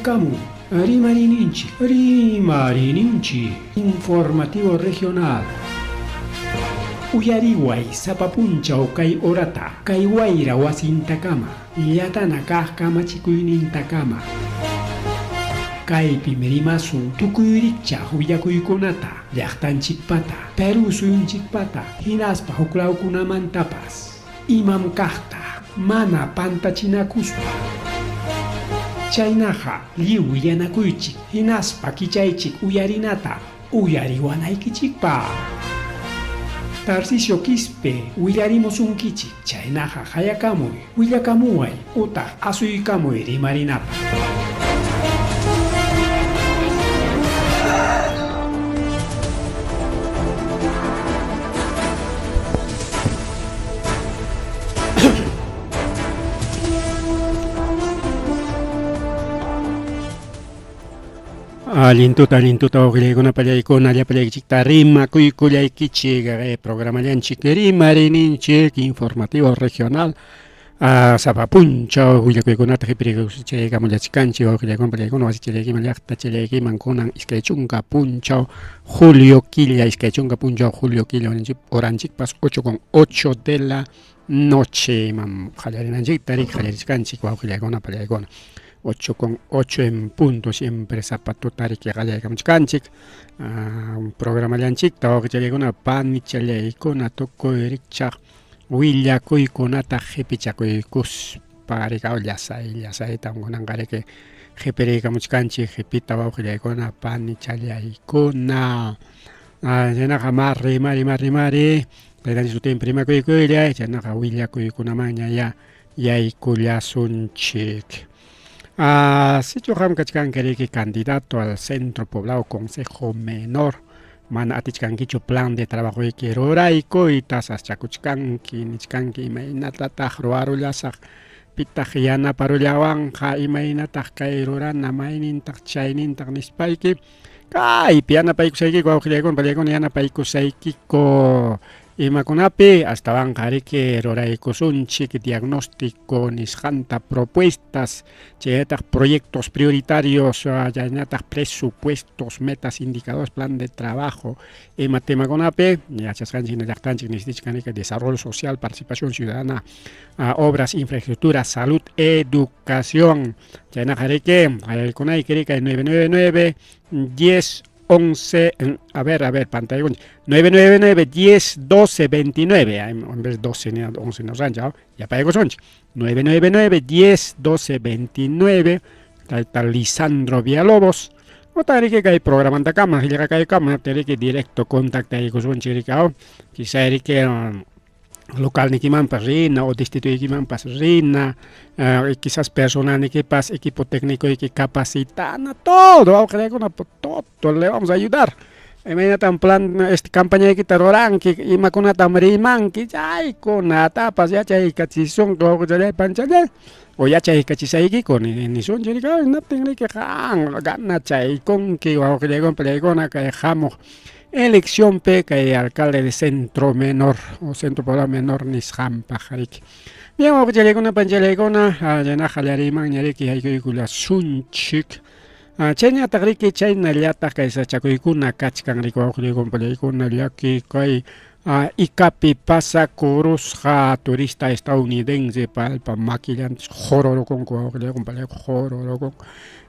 Hayakamu, Rimarininchi, informativo regional. Uyariway sapapunchaw kay orata, kay wayra wasintakama, yatana kama chikuynintakama. Kay pimerimasun tukuyricha huyakuykunata, llaqtanchikpata, Peru suyunchikpata, hinaspa huklawkunamantapas, imam kaqta, mana pantachinakuspa. Chaynaqa lliw yanakuychik, hinaspa kichaychik uyarinata, uyariwanaykichikpa. Tarcisio Quispe, willarimusunkichik, chaynaqa hayakamuy, willakamuway, utaq asuykamuy rimarinapa. Alintuta oqilakuna pallaykuna llapallaykichikta rimakuykullaykichik programallanchik rimarininchik informativo regional sapapunchaw willakuykunata qhipirikuchaykamullachkanchik oqillaykuna pallaykuna wasichillaykiman llaqta chillaykiman kunan iskay chunka punchaw julio killa julio killa horanchikpas 8:08 de la noche man qallarinanchikta qallarichkanchik wawqillaykuna pallaykuna 8:08 en punto siempre zapatutari que qallaykamuchkanchik programallanchikta wawqichallaykuna panichallaykuna tukuyrichaq willakuykunata qhipichakuykuspa llasayta kunanqariki qhipirikamuchkanchik qhipita wawqillaykuna panichallaykuna chaynaqa rimari taytanchik sutin rimakuykuyllay chaynaqa willakuykunamanña yaykullasunchik. Sitio Hamkachkankeriki candidato al Centro Poblado Consejo Menor, mana atichkankichu plan de trabajo rurayku y tasas chakuchkanki nichkanki imaynatataq ruwarullasaq pitaq yanaparullawanqa imaynataq kay rurana maynintaq chaynintaq nispayki kaypi yanapaykusaykiku wawqillaykuna pallaykuna yanapaykusaykiku imakunapi astawanqariki ruraykusunchik diagnóstico nisqanta propuestas chayataq proyectos prioritarios chaynataq presupuestos metas indicadores plan de trabajo ima temakunapi yachasqanchik llaqtanchik nisitichkanika desarrollo social participación ciudadana obras infraestructura salud educación chaynaqariki qaykunaykirik 999 10 11, a ver, pantalla 999 10 12 29, en vez de 12 ni 11 nos han ya para ellos son 999 10 12 29, tal Lisandro Villalobos, o tal que hay programa anta cama, llega que hay cama, tal que directo contacta ellos son chiricao, quizá que local ni kiman pasrina o distrito ni kiman pasrina, quizás personal ni que pas equipo técnico y que capacitana todo, todo le vamos a ayudar. Imagínate un plan campaña que terorán que imakuna tamriman que ya con tapas ya chay cachison go ya panchale o ya chay cachisai con ni son chirica no tengo que gana chay con que o que con pelegona que jamo elección peca y alcalde de centro menor o centro poblado menor Nisham Pajarik. Bien, o que llegue una panchalegona, ya na jalariman, ya que hay que la sunchik. Chenya tagriki chayna llata kaysa chakuykuna kachkan rikuwawqllayku pallaykuna llaki kay Ikapi pasa kurusqa turista estadounidense palpa maquillantes hororokunku wawqillayku pallaykun hororokun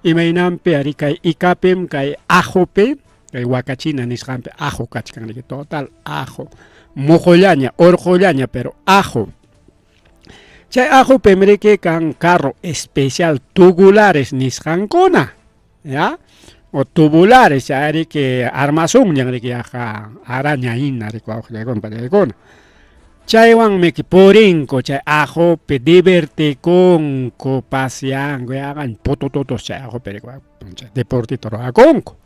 imaynanpi ari kay Ikapim kay ajopi kay wakachina nisqanpi ajo kachkanriki total ajo mojollaña orjollaña pero ajo chay ajo pemriki kan carro especial tubulares nisqankuna ya o tubulares ari que armazón yanriki aja araña inari wawqillayku pallaykuna chaywan miki porinko chay ajo pe divertikunku paseanku hagan potototos chay ajo perikwa deportito roakunku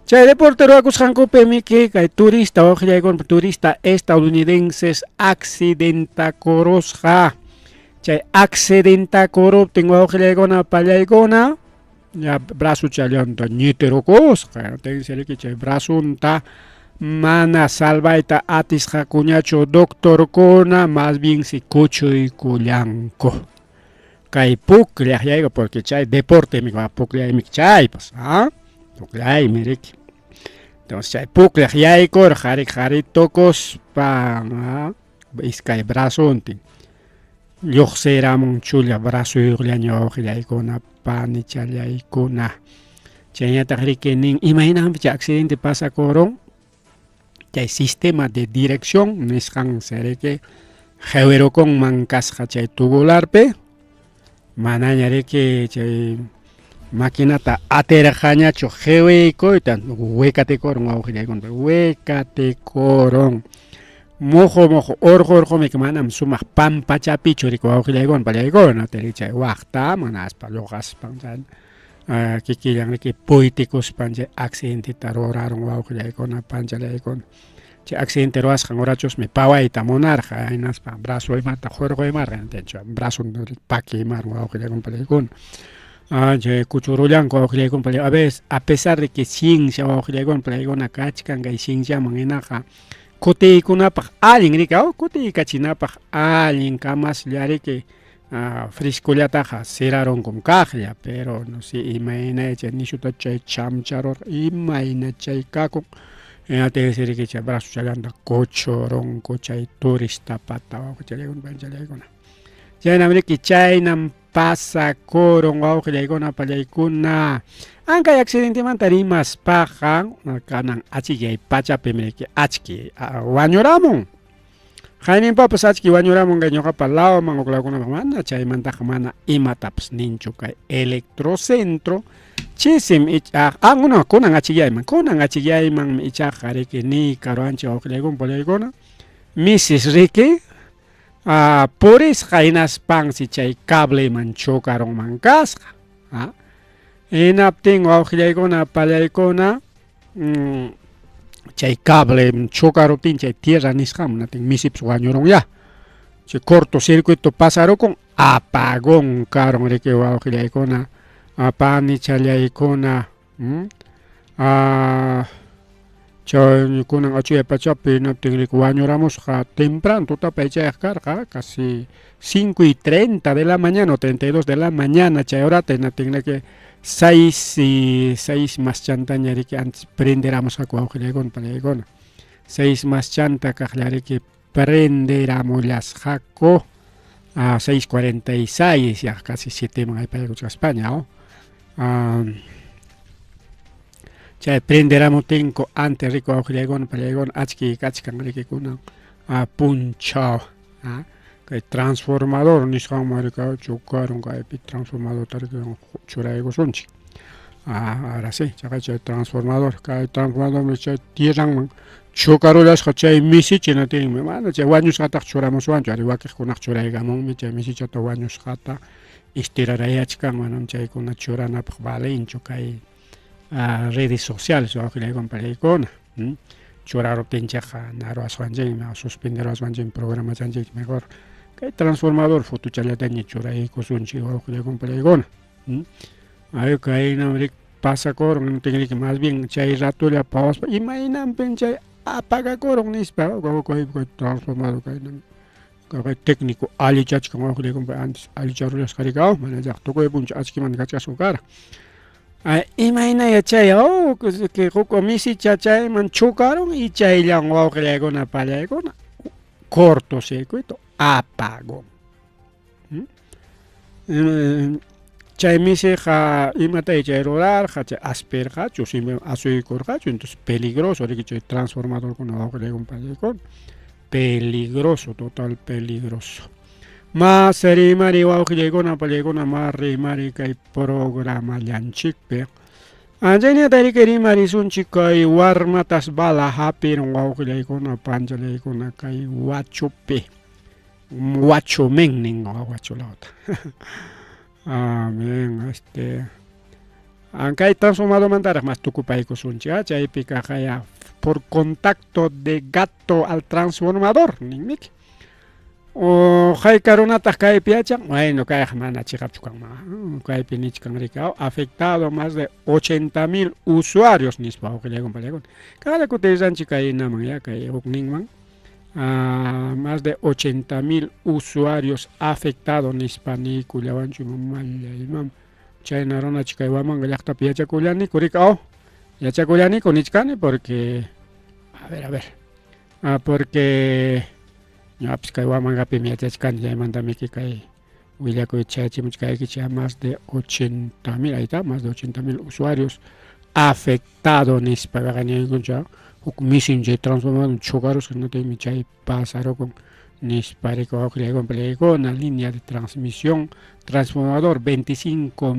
chay deporte roakusqanku pe miki kay turista wawqillayku turista estadounidenses accidentakurusqa chay accidentakuruptin wawqillaykuna pallaykuna ya brazo challanta ñiterokusqa tenseriki chay brazunta mana salvaita atisqakuñachu doctorkuna más bien si kuchuykullanku kay pukliaj yayko porque chay deporte mi va pukliaj mi chay pues pukliaj mirik entonces chay pukliaj yayko jari tokos pa iskay brazo untin lluqsiramon chulla brazo yuqllaña yaykuna pani challaykuna chayñataq rikinin imaynam chay accidente pasakoron chay sistema de dirección nisqan sereke qhiwirukun mankasqa chay tubularpi manaña riki chay maquinata aterqañachu qhiwikuyta wekatikoron wawqillaykuna wekatikoron mojo orqomi manam sumaq pampachapichu riku wawqillaykuna pallaykuna tiri chay waqta mana aspa lluqaspan kikillan riki puytikuspan chay accidenteta ruraron wawqillaykuna panchallaykuna chay accidente ruwasqan urachusmi pawayta munarqa hinaspa brazo imata jorqoymarqa entenchu brazo pakiymar wawqillaykuna pallaykuna chay kuchurullanku wawqillaykuna pallay a veces a pesar de que ciencia wawqillaykuna pallaykuna kachkan kay cienciaman hinaqa kutiykunapaq allin riki kutiykachinapaq allin kamaslla riki freskullataqa sirarunkum kaqlla pero no sé imayna chay nishuta chay chamcharur imayna chay kakun aterisiriki chay brazo challanta kuchurunku chay turista pata wawqillaykuna panchallaykuna chaynam riki chaynam pasakurun wawqillaykuna pallaykuna ankay accidentemanta rimaspaqa kanan achikay pachapi riki achki wañuramun Hayninpapas achki wañuramunqa ñuqapa lawaman uklawkunaman mana chaymantaqa mana imatapas ninchu kay electrocentro chisim kunan achikyayman ichaqa riki ni karuanchik wawqillaykuna pallaykuna misis riki purisqa hinaspansi chay cableman chokarunman kasqa hinaptin wawqillaykuna pallaykuna chay cable chokaruptin chay tierra nisqaman misipis wañurunlla chay cortocircuito pasarukun apagón karun riki wawqillaykuna pani challaykuna chay kunan achuyay pachapi hinaptin riki wañuramusqa temprano tutapay chayaq karqa casi 5:30 de la mañana o 32 de la mañana chay horata hinaptin riki 6 más chantaña riki antes prenderamos a wawqillaykuna pallaykuna 6 más chanta kaqlla riki prenderamullas hako a 6:46 ya casi 7 man aypaykuchka España chay prenderamutinko antes riki wawqillaykuna pallaykuna achki kachkan riki kunan punchaw kay transformador nisqanman riki chukarun kaypi transformador riki churaykusunchik ahora sí chay transformador chay tierranman chukarullasqa chay misichinatinmi mana chay wañusqataqa churamuswanchu ari wakiqkunaq churaykamunmi chay misichata wañusqata estirarayachkan manam chaykuna churanapaq valenchu kay redes sociales wawqillaykuna pallaykuna churaruptinchikqa na ruwasqanchikmi suspenderwasqanchikmi programachanchik mejor kay transformador futuchallataña churaykusunchik wawqillaykuna pallaykuna kaynam riki pasakurun riki más bien chay ratulla pawaspa imaynanpin chay apagakurun nispa transformador kaynam kay técnico allichachkan wawqillaykuna antes allicharullasqa riki mana tukuypunchu achkimanta kachkasqa kara imaynaya chay que huk misicha chayman chukarun y chayllan wawqillaykuna pallaykuna cortocircuito apagón chay misiqa imatay chay rurarqa chay asperqachu asuykurqachu entonces peligroso riki chay transformadorkuna wawqillaykuna pallaykuna peligroso total peligroso mas rimari wawqillaykuna pallaykuna mas rimari kay programa llanchikpi chaynata riki rimarisunchik kay warmatas bala hapirun wawqillaykuna panchallaykuna kay wachupi wachumen ninqa wachulawta kay transformadormantaraq mas tukupaykusunchik chaypika kaya por contacto de gato al transformador ninmiki hay karunataq kaypi yachan bueno kayqa mana chiqapchu kanman kaypi nichkan riki afectado más de 80,000 usuarios nispa wawqillaykuna pallaykuna kada kutirishanchik kay inaman kay hukninman Más de 80.000 usuarios afectados en hispanico llavanchu mamallayman chaynarona chikaywaman llaqtapi yachakullani kurikao yachakullani kunichkani porque a ver porque ñapis kay wamangapi yachachkani chaymantami kay willakuy chayachimuchkaykicha más de 80.000 ahí está, más de 80.000 usuarios afectados nispaqa ñaykuncha huk misin chay transformador chocaros que no tiene chay pasaro con nisparico con una línea de transmisión transformador 25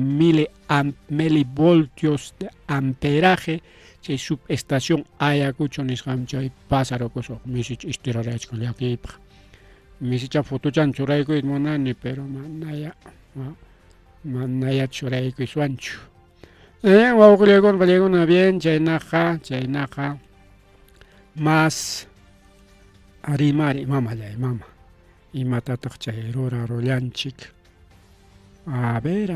milivoltios de amperaje chay subestación Ayacucho nisham chay pasaro koso misi istirarach con yakipa misi cha foto chan churayko itmonani pero manaya churayko iswanchu wawqillaykunaqa pallaykunqa bien chaynaqa más arimari mamallay mama imatataq chay rurarullanchik a ver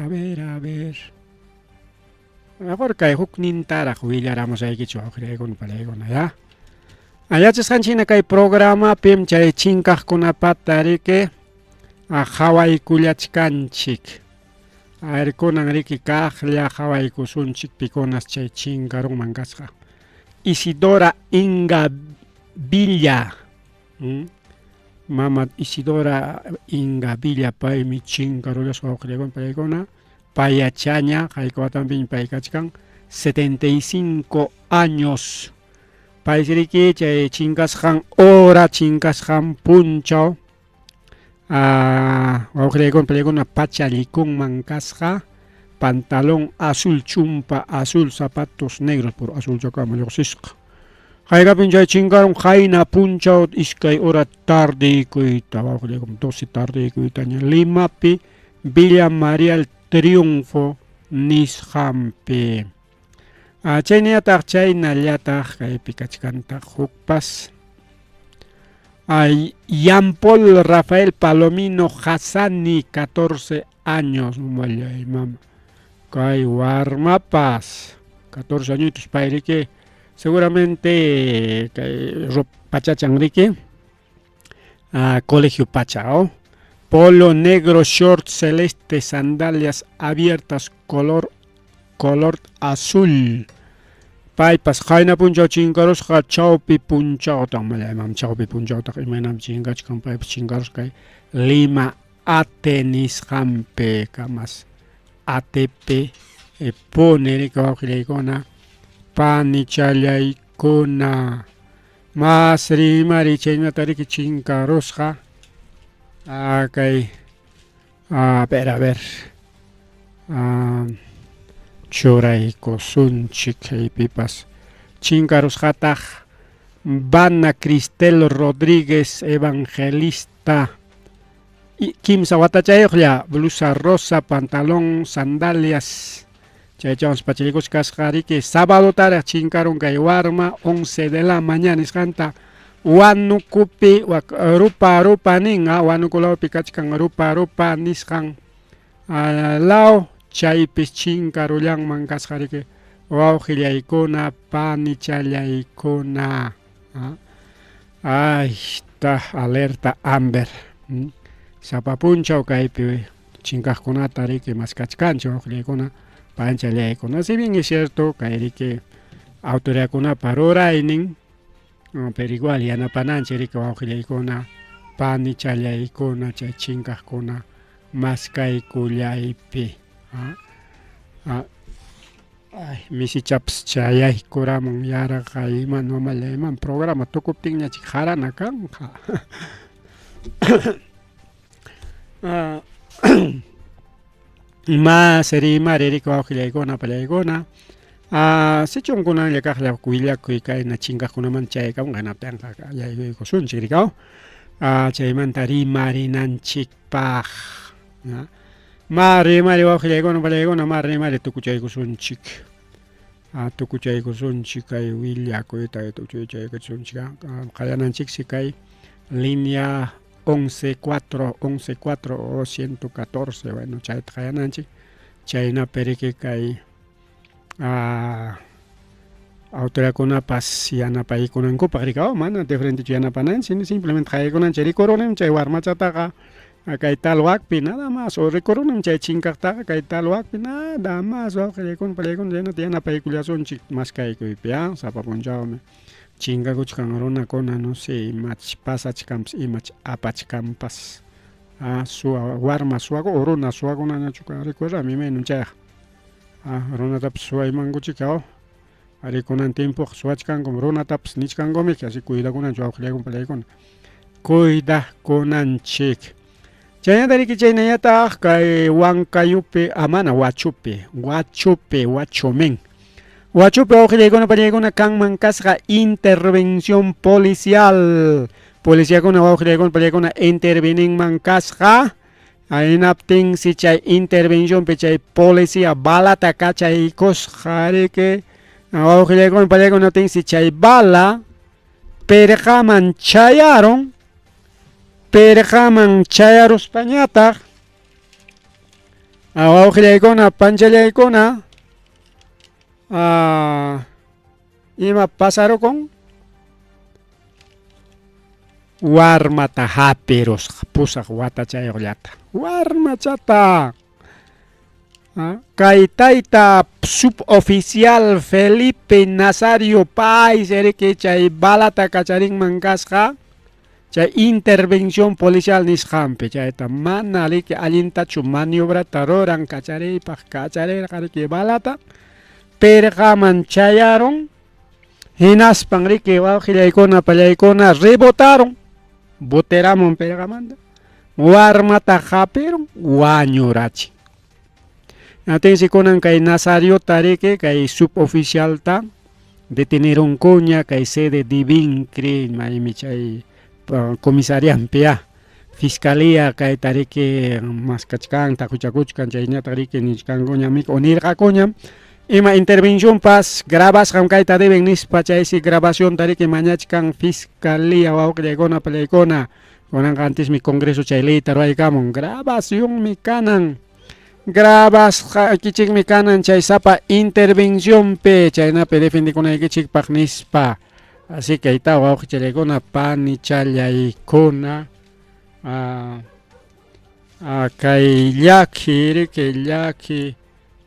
mejor kay huknintaraq willaramusaykichu wawqillaykuna pallaykuna ya yachasqanchikna kay programapi chay chinkaqkunapata riki hawaykullachkanchik kunan riki kaqlla hawaykusunchik pikunas chay chinkarunman kasqa Isidora Inga Villa mama Isidora Inga Villa paymi chinkarulas wawqillaykunaqa pallaykuna payachaña hayk'uwatanpi paykachkan 75 años paysiriki chay chinkasqan hora chinkasqan punchaw wawqillaykunaqa pallaykuna pachalikunman kasqa pantalón azul chumpa azul zapatos negros por azul chakama lluqsisqa haykapin chay chinkaron hayna punchaw iskay hora tardikuyta wawqillaykunaqa 12 tardikuyta Limapi Villa María el Triunfo nisqanpi chaynallataq chaynallataq kaypi kachkantaq hukpas Yampol Rafael Palomino Hassani 14 años mallay mama kay warmapas 14 añitos payriki seguramente kay pachachanriki colegio Pachao polo negro short celeste sandalias abiertas color azul paypas hayna punchaw chinkarusqa chawpi punchawtaq mallayman chawpi punchawtaq imaynam chinkachkan paypas chinkarusqa Lima AT nisqanpi kamas ATP pone wawqillaykuna panichallaykuna mas rimari chaynata riki chinkarusqa kay a ver churaykusunchik kaypipas chinkarusqataq Vana Cristel Rodríguez Evangelista kimsa watachayuqlla blusa rosa pantalón sandalias chaychawanpas pachalikusqa riki sábado taraq chinkarun kay warma 11 de la mañana nisqanta wanukupi rupa nin wanukulawpi kachkan rupa nisqan law chaypis chinkarullanman kasqa riki wawqillaykuna panichallaykuna está alerta Amber sapapunchaw kaypi chinkaqkunata riki mas kachkanchik wawqillaykuna panchallaykuna si bien es cierto kay riki autoridadkunapa ruraynin pero igual yanapananchik riki wawqillaykuna panichallaykuna chay chinkaqkuna mas kaykullaypi misichapas chayaykuraman yarqa imanu mamallayman programa tukuptinñachik harana kanja mas rimari riki wawqillaykuna pallaykuna sichunkunalla kaqlla willakuy kayna chinkaqkunaman chaykamunqa hinaptinqa yaykuykusunchik rikaw chaymanta rimarinanchikpaq ma rimari wawqillaykuna pallaykuna ma rimari tukuchaykusunchik kay willakuyta tukuchaykusunchik qayananchikshi kay línea 11.4 o 114 bueno chayta qayananchik chaynapi riki kay autoridadkunapas yanapaykunankupak rikaw mana diferente yanapanan simplemente qaykunan chay rikurunim chay warmachataqa kay tal wakpi nada más o rikurunim chay chinkaqtaqa kay tal wakpi nada más wawqiykuna palaykuna chaynata yanapaykullasunchik mas kaykuypi sapa punchawmi chinkakuchkan runakuna no sé imach pasachkanpas imach apachkanpas suwa warma suwaku o runa suwakunañachuka recuerdami menon chayqa runatapas suwaymankuchika arikunan tiempo suwachkankum runatapas nichkankumik así cuidakunanchik wawqillaykuna palaykuna cuidakunanchik chaynata riki chaynallataq kay Huancayupi mana Huachupi Huachumen wawqillaykuna pallaykuna kanman kasqa intervención policial policíakuna wawqillaykuna pallaykuna interveninman kasqa hinaptin si chay intervención pi chay policía balata kachaykusqa riki wawqillaykuna pallaykuna si chay bala perqaman chayaruspañataq wawqillaykuna panchallaykuna ima pasarukun warmata hapiros pusaq watachayuqllata warmachata kay tayta suboficial Felipe Nazario Pais riki chay balata kacharinman kasqa chay intervención policial nisqanpi chayta mana riki allintachu maniobrata ruran kachariypaq kacharirqa riki balata perqaman chayaron hinaspan riki wawqillaykuna pallaykuna rebotaron boteramun perqamanta warmata hapiron wañurachin atensikuna kay Nazario riki kay suboficialta detenerunkuña kay sede Divincri maymi chay comisariampi fiscalía kay tariki maskachkan takuchakuchkan chayñata riki nichkankuñamik o nirqakuñam ima intervención pas grabas kayta deben nispa chaysi grabación tariki mañachkan fiscalía wawqillaykuna palaykuna kunanqa antismi congreso chay leyta ruaykamun grabación mi kanan grabas kichikmi kanan chay sapa intervención pe chaynapi defendikunaykichikpaq nispa así que ayta wawqillaykuna panichallaykuna kay llaki riki llaki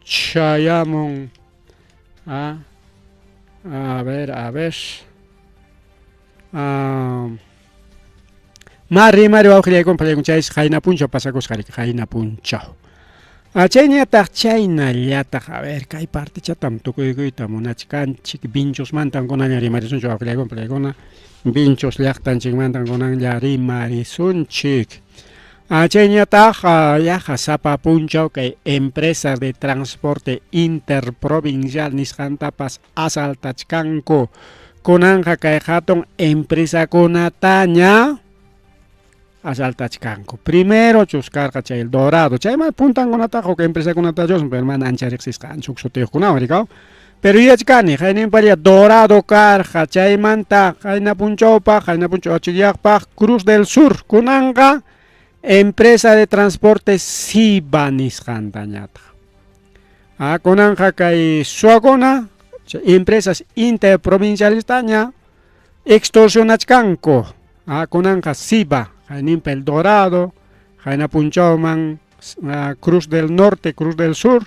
chayamun a ver mari wawqillaykuna pallaykuna chays qayna punchaw pasakusqa riki qayna punchaw chayñataq chaynallataq a ver kay partichatam tukuykuyta munachkanchik vinchosmantankunaña rimarisunchik wawqillaykuna pallaykuna vinchos llaqtanchikmantankunaña rimarisunchik chayñataq yaqa sapa punchaw kay empresas de transporte interprovincial nisqantapas asaltachkanku kunanqa kay hatun empresakunataña asaltachkanku primero chuskarqa chay El Dorado chayma puntankunataqa huk empresakunata chusman pero mana ancha riqsisqanchuk sutiyuqkunawan rikaw pero yachkani qayninpalla Dorado karqa chaymanta qayna punchawpaq achikllaqpaq Cruz del Sur kunanqa empresa de transporte Siba nisqantañataq kunanqa kay suwakuna empresas interprovincialistaña extorsionachkanku kunanqa Siba qayninpa El Dorado qayna punchawman Cruz del Norte Cruz del Sur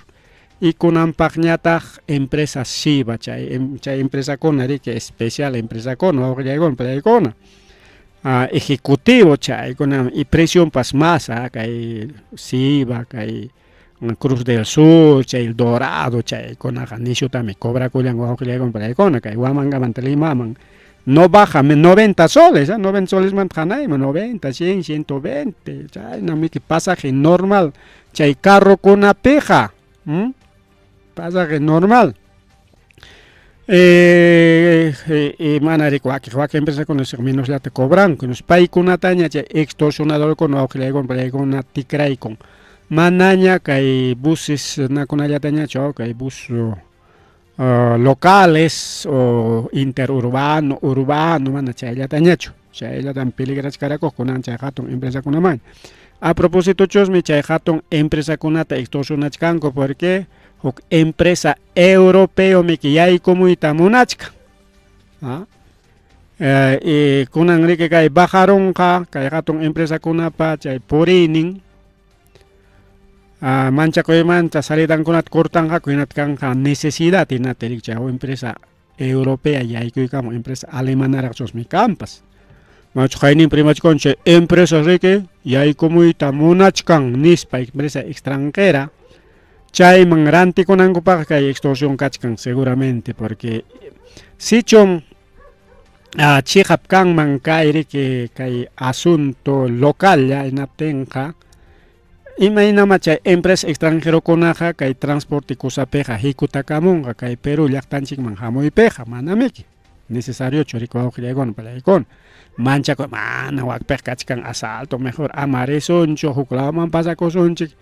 y kunanpaqñataq empresa Siba chay empresakuna riki especial empresakuna wawqillaykuna pallaykuna ejecutivo chaykuna y presión pas más kay Siba kay Cruz del Sur chay El Dorado chaykunaqa nishutami cobrakullan wawqillaykuna pallaykuna kay Huamanga Limaman no baja 90 soles 90 soles mantanayman 90 100 120 chaynamiki pasaje normal chay carrokunapiqa pasaje normal mana riki waki empresakuna menosllata cobranku paykunataña chay extorsionadorkuna wawqillaykuna pallaykuna tikraykun manaña kay buses nakunallatañachu kay bus locales o interurbano urbano mana chayllatañachu chayllatan peligrachkarakuq kunan chay hatun empresakunaman a propósito chusmi chay hatun empresakunata extorsionachkanku porque huk empresa europeo miki yaykumuyta munachka. Kunan riki kay bajaronqa kay hatun empresa kunapa chay purinin manchakuymanta salidankunata kurtanqa kuynatkanqa necesidad hinata chay empresa europea yaykuykamun empresa alemanaraq chusmi kampas. Machu haynin primachkun chay empresa riki yaykumuyta munachkan nispa empresa extranjera chayman rantikunankupaq kay extorsión kachkan seguramente porque sichun chihap kanman kay riki kay asunto local ya inaptinqa imaynama chay empresa extranjero kunaqa kay transporte kusapiqa hikutakamunqa kay Perú llaqtanchikman hamuypiqa manamiki necesario churiko awqillaykuna palaykuna manchaku mana wakpiq kachkan asalto mejor amaresunchu huk lawman pasakusunchik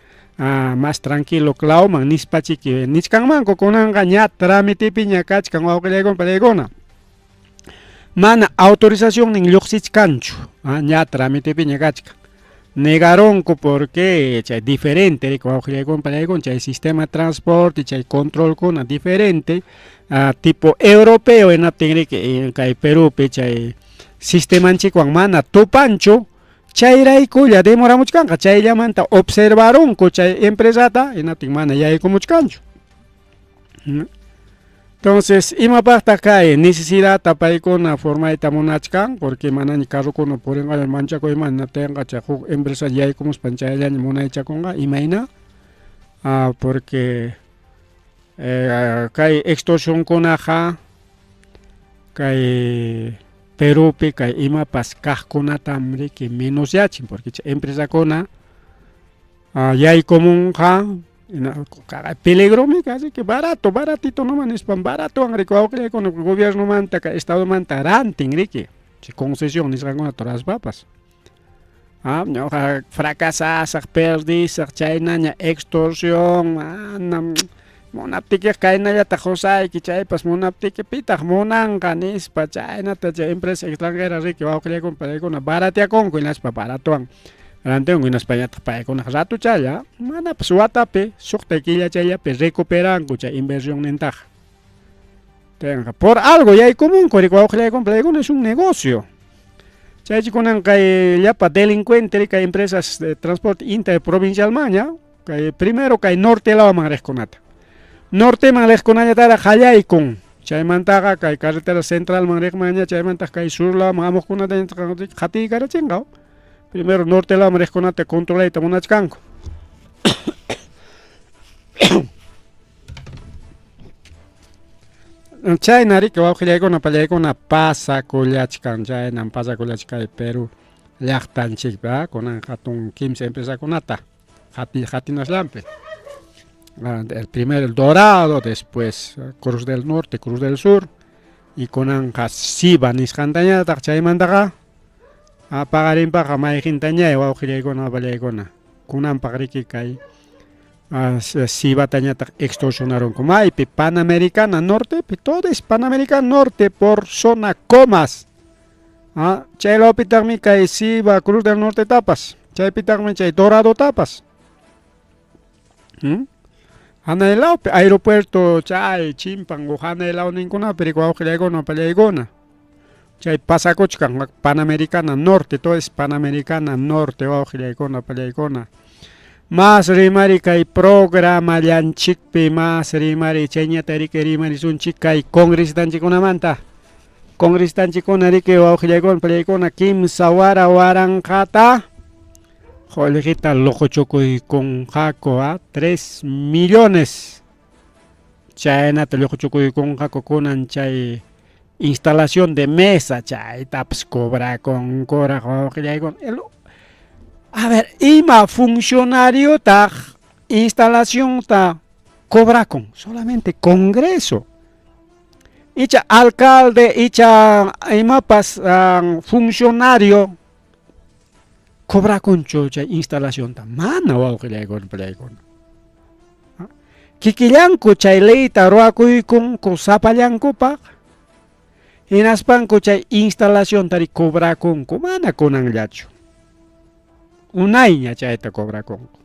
más tranquilo clawman nispachik nichkanmanku kunanqa ña tramitepi ña kachkan wawqillaykuna palaykuna mana autorización nin lluqsichkanchu ña tramitepi ña kachkan negaronku porque chay diferente rico wawqillaykuna palaykuna chay sistema de transporte chay control kuna diferente tipo europeo enaptin riki kay Perupi chay sistemanchikwan mana tupanchu chayraykulla demoramuchkanqa chayllamanta observaronku chay empresata enaptin mana yaykumuchkanchu. Entonces imapaqta kay necesidad paykuna formayta munachkan porque manani carrokuna purinqa manchakuyman naptinqa chay huk empresa yaykumuspan chayllaña munaychakunqa imayna porque kay extorsionkunaqa kay Perupi kay imapas kaqkunatam riki menoshyachin porque chay empresakuna yaykumunqa peligromi casi que baratito nomás nispan barato riki wawqillaykuna gobierno manta kay estado manta rantin riki chay concesión nisqankuna todas papas ñoqa fracasasaq perdisaq chaynaña extorsión munaptiki kaynallata qusayki chaypas munaptiki pitaq munanqa nispa chaynata chay empresa extranjera riki wawqillaykuna palaykuna barateakunku hinaspa baratuwan rantiwanku hinaspa ñataq paykunaqa ratuchalla manapas watapi sukta killachayllapi recuperanku chay inversión nintaqa por algo yaykumunku riki wawqillaykuna palaykuna es un negocio chaychikunan kay llapa delincuente riki kay empresas de transporte interprovincialmaña kay primero kay norte lawaman riqkunata norteman riqkunañatara hallaykun chaymantaqa kay carretera centralman riqmanña chaymantaqa kay sur lawaman amuqkunata qatiykarachinqa primero norte lawaman riqkunata controlayta munachkanku chayna riki wawqillaykuna pallaykuna pasakullachkan chaynan pasakullachkay Perú llaqtanchikpi kunan hatun kimsa empresakunata qatinashllanpi el primero el Dorado, después Cruz del Norte, Cruz del Sur y kunanqa Siba nisqantañataq chaymantaqa pagarinpaqa mayqintañay wawqillaykuna pallaykuna kunanpaq riki kay Sibatañataq extorsionaronku maypi Panamericana Nortepi todo es Panamericana Norte por zona Comas chaylawpitaqmi kay Siba Cruz del Norte tapas chaypitaqmi chay Dorado tapas Hanaylawpi aeropuerto chay chimpan Hanaylaw ninkunapi riki wawqillaykuna pallaykuna chay pasakuchkan Panamericana Norte todo es Panamericana Norte wawqillaykuna pallaykuna más rimari kay programa llanchikpi más rimari chayñata riki rimarisunchik kay congrestanchikunamanta congrestanchikuna riki wawqillaykuna pallaykuna kimsa wara waranqata Jolijita loqochukuykunqaku 3 millones chaynata loqochukuykunqaku kunan chay instalación de mesa chaytapas cobrakunkura wawqillaykuna a ver ima funcionario ta instalación ta cobrakun solamente congreso icha alcalde icha imapas funcionario cobrakunchu chay instalación ta mana wawqillaykuna pallaykuna kikillanku chay leyta ruwakuykunku sapallankupaq hinaspanku chay instalación tari cobrakunku mana kunanllachu unayña chayta cobrakunku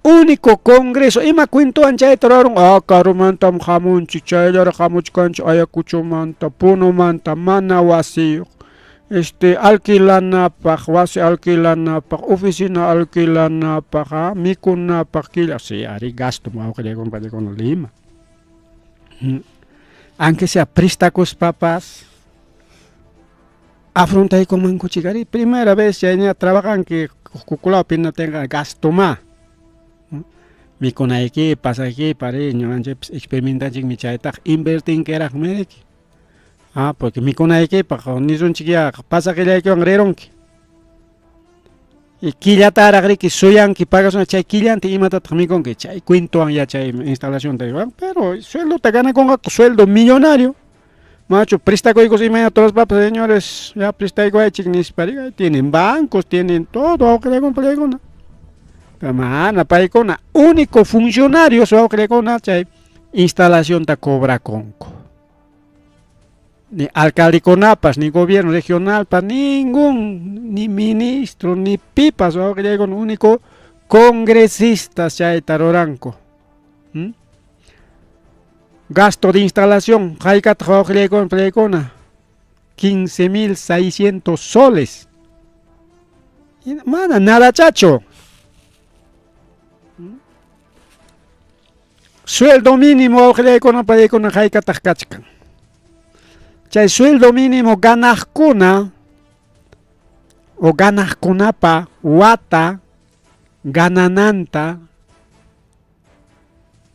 único congreso ima cuentoan chay tararon karumantam hamunchik chaylara hamuchkanchik Ayacuchumanta punumanta mana wasiyo alquilanapaq wasi alquilanapaq oficina alquilanapaq mikunapaq killa sí ari gasto con Lima aunque sea préstacos papás afronta ahí con mancuchigari primera vez ya trabajan que cuculao no tenga gasto más mi con aquí pasa aquí para experimentar mi chaita invertir que era médico porque mi con aquí para ni son chiquilla pasa que le hay que angreron y quilla taragri que soyan que pagas una chay quillante y mata también con que chay cuento ya chay instalación de pero sueldo te gana con sueldo millonario macho préstamo y cosas y todos papas señores ya préstamo hay chicnis para tienen bancos tienen todo aunque le compré con mana para con único funcionario so que le con chay instalación ta cobra conco ni alcalde Conapas ni gobierno regional para ningún ni ministro ni pipas o que le con único congresista chay taroranco gasto de instalación, Jaikat con 15.600 soles. Mana, nada chacho. Sueldo mínimo, con Jaikat Kachkan. Chay sueldo mínimo ganas kuna o ganas kunapa, wata, ganananta.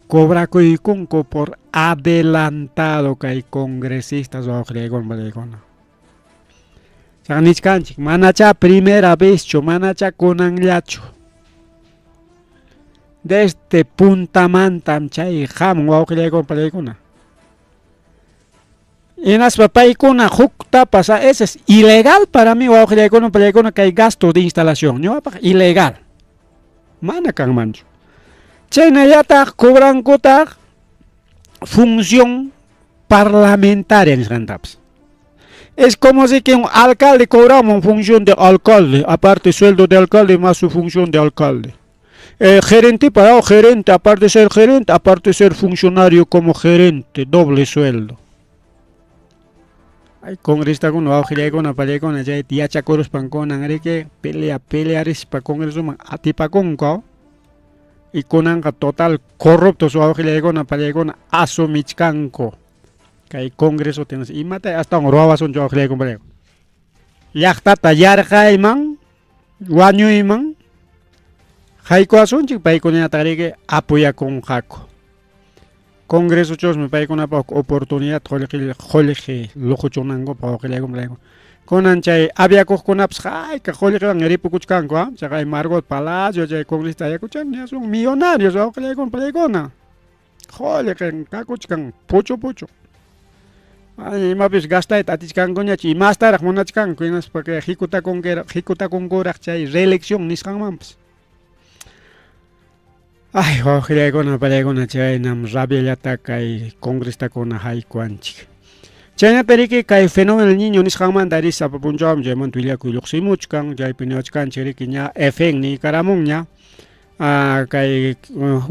Cobra coiconco por adelantado que hay congresistas o con balegona. Sanichkanchik, manacha primera vez, manacha con anglacho. Desde Punta Mantam, chay ham o con balegona. En las papaicona, jukta pasa, eso es ilegal para mí o con balegona que hay gasto de instalación, ¿no? Ilegal. Manakan mancho. China ya está cobran cota función parlamentaria en Randaps. Es como si que un alcalde cobramos función de alcalde, aparte sueldo de alcalde más su función de alcalde. Gerente para gerente, aparte de ser gerente, aparte de ser funcionario como gerente, doble sueldo. Hay congresista con una palecona, ya tía chacoros pancona, que pelea para congreso a ti pa conco. Y con anga total corrupto su abuelo palegona asumichkanko que hay congreso tienes y mata hasta un roba son yo abuelo con ya está tallar jaiman guaño iman jaiko asun chik pai con ya tare apoya con jaco congreso chos me pai con una oportunidad colegio lojo chonango para abuelo con Konan chay había cojonaps ay que joder que ngeripo kuchkanko chay Margot Palacio chay congresista ya kuchan ya son millonarios o que le con pelegona joder que kakuchkan pocho ay mapis gasta atichkan konya chi más tarde monachkan kuinas porque hikuta con gorak chay reelección niskan mamps ay joder con pelegona chay nam rabiellata kay congresista con hay kuanchik Chayna periki kay fenómeno niño nisqanman darisa papuncham jayman tuilla kuyluqsimuchkan jaypiniachkan chirikiña efeng ni karamunña kay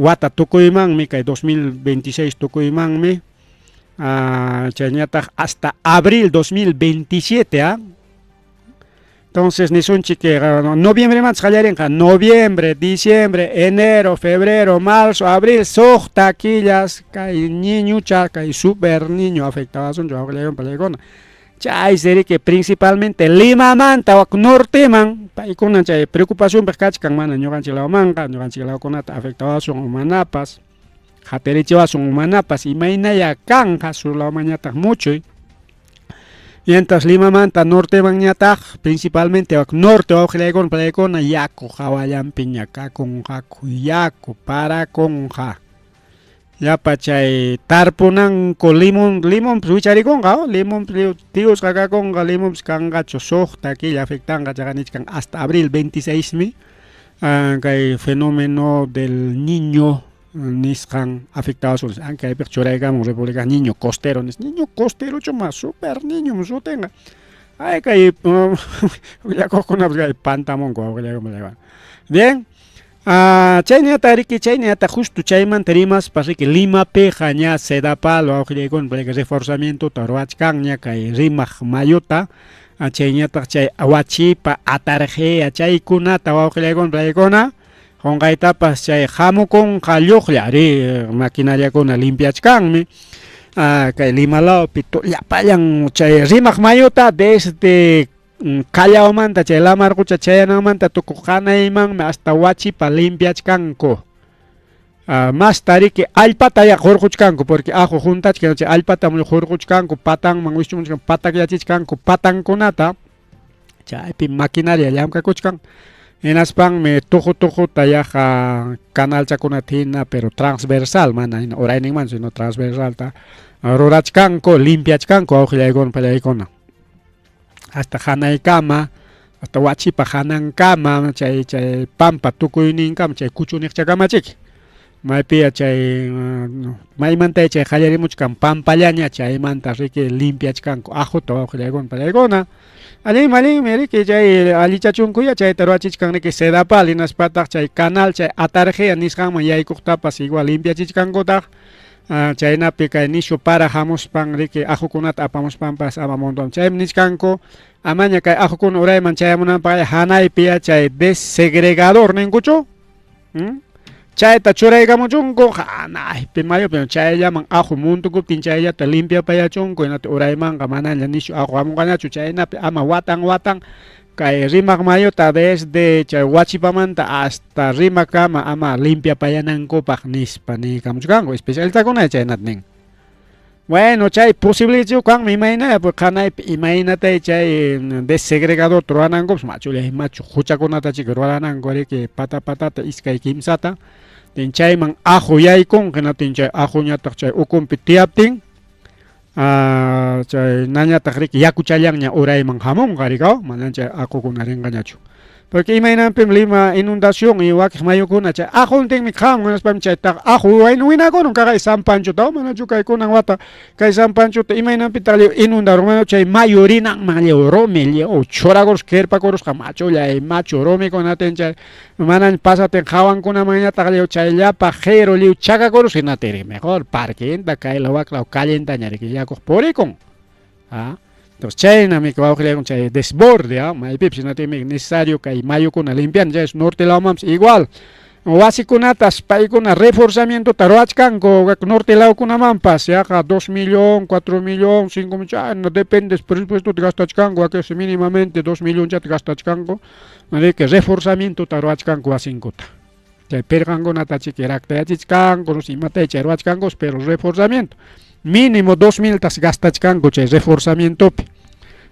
wata tukuymanmi kay 2026 tukuymanmi chayñataq hasta abril 2027 Entonces, ni son chique, noviembre más jallarenja, noviembre, diciembre, enero, febrero, marzo, abril, soja, taquillas, hay niño, chaca y super niño afectados son yo hago pelegona. Chay sería que principalmente Lima manta o norte man, pa con una preocupación percachkan man, no ganchi la manga, no ganchi la conata afectados son humanapas, jatericheva son humanapas y maina ya canja sur la mañata mucho. Y entonces Lima manta norte mañata principalmente norte o con pelegona yaco jawayan piñaca con jaco yaco para con ja. Ya pachay tarpunan con limón suichari con ga limón tíos caca con ga limón kanga chosoj aquí ya afectan gachaganichkan hasta abril 26 mi que fenómeno del niño niskan afectados aunque hay perchorega república niño costero chuma super niño muso tenga ay que ya con una pantamón bien Chaynata riki chaynata justo chaymanta rimaspa riki Limapi ña Sedapal wawqillaykunaqa reforzamiento ruwachkanña kay rimaq mayuta chayñataq chay wachipa atarjea chaykunata wawqillaykunaqa qunqaytapas chay hamukunqa lluqlla maquinariakuna limpiachkanmi kay Limalawpi llapallan chay rimaq mayuta desde Callawmanta chay lamarqucha chayananmanta tukuq hanaymanmi hasta wachipa limpiachkanku mas tariki allpata hurquchkanku porque ajo juntachkan chay allpata hurquchkanku patanman wishchumuchkan patakyachishkanku patankunata chaypi maquinaria llamkakuchkan hinaspanmi tujuta yaqa canalchakunata hina pero transversal mana hina urayninman sino transversalta rurachkanku limpiachkanku awqillaykuna pallaykuna hasta hanaykama hasta wachipa hanankama chay pampa tukuyninkama chay kuchuniqchakamachiki maypiya chay maymanta chay qallarimuchkan pampallaña chaymanta riki limpiachkanku ajuta wawqillaykuna pallaykuna allinmi riki chay allichachunkuya chayta ruwachichkan riki Sedapal hinaspataq chay canal chay atarjea nisqanman yaykuqtapas igual limpiachichkankutaq chaynapi kay nishu para hamuspan riki ajukunata apamuspanpas ama montón chaymi niskanku amaña kay ajukuna urayman chayamunanpaq hanaypi chay desegregador ninkuchu chayta churaykamuchunku hanaypi mayupi chayllaman aju muntukuptin chayllata limpiapayachunku hinata uraymanqa manaña nishu aju hamunqañachu chaynapi ama watan kay rimaq mayuta desde chay wachipamanta hasta rimakama ama limpiapayanankupaq nispa nikamuchkanku especialistakuna chaynata nin bueno chay posibilichukanmi imaynaya pues hanaypi imaynatay chay desegregador ruranankupas machulla imachu huchakunata chika rurananku riki patata iskay kimsata tin chayman aju yaykun hinatin chay ajuñataq chay ukunpi tiyaptin chay nañataq riki yakuchallanña urayman hamunqa rikaw manan chay aqukuna rinqañachu porque imaynanpim Lima inundación y wakiq mayukuna chay ajuntinmi hamun hinaspami chaytaq aju winakunun kaqay San Panchota manachu kaykunan wata kay San Panchota imaynanpitaq inundarun chay mayu rinanman rumi churakurus kirpakurusqa machulla machu rumikunatin chay manan pasatin hawankunamanñataq chay llapa qhiru chakakurus hinatiri mejor parquinta kayla waklaw callintaña riki yakuq purikun entonces chaynami wawqillaykuna chay desborde maypipis hinatimi necesario kay mayukuna limpian chay nortelawmanpas igual wasikunatas paykuna reforzamientota ruwachkanku nortelawkunamanpas yaqa 2 millón 4 millón 5 millón depende presupuestota gastachkanku wakisi mínimamente 2 millón chata gastachkanku riki reforzamientota ruwachkanku wasinkuta chay pirqankunata chiki raktayachishkanku imatay chay ruwachkanku pero reforzamiento mínimo 2000tas gastachkanku chay reforzamientopi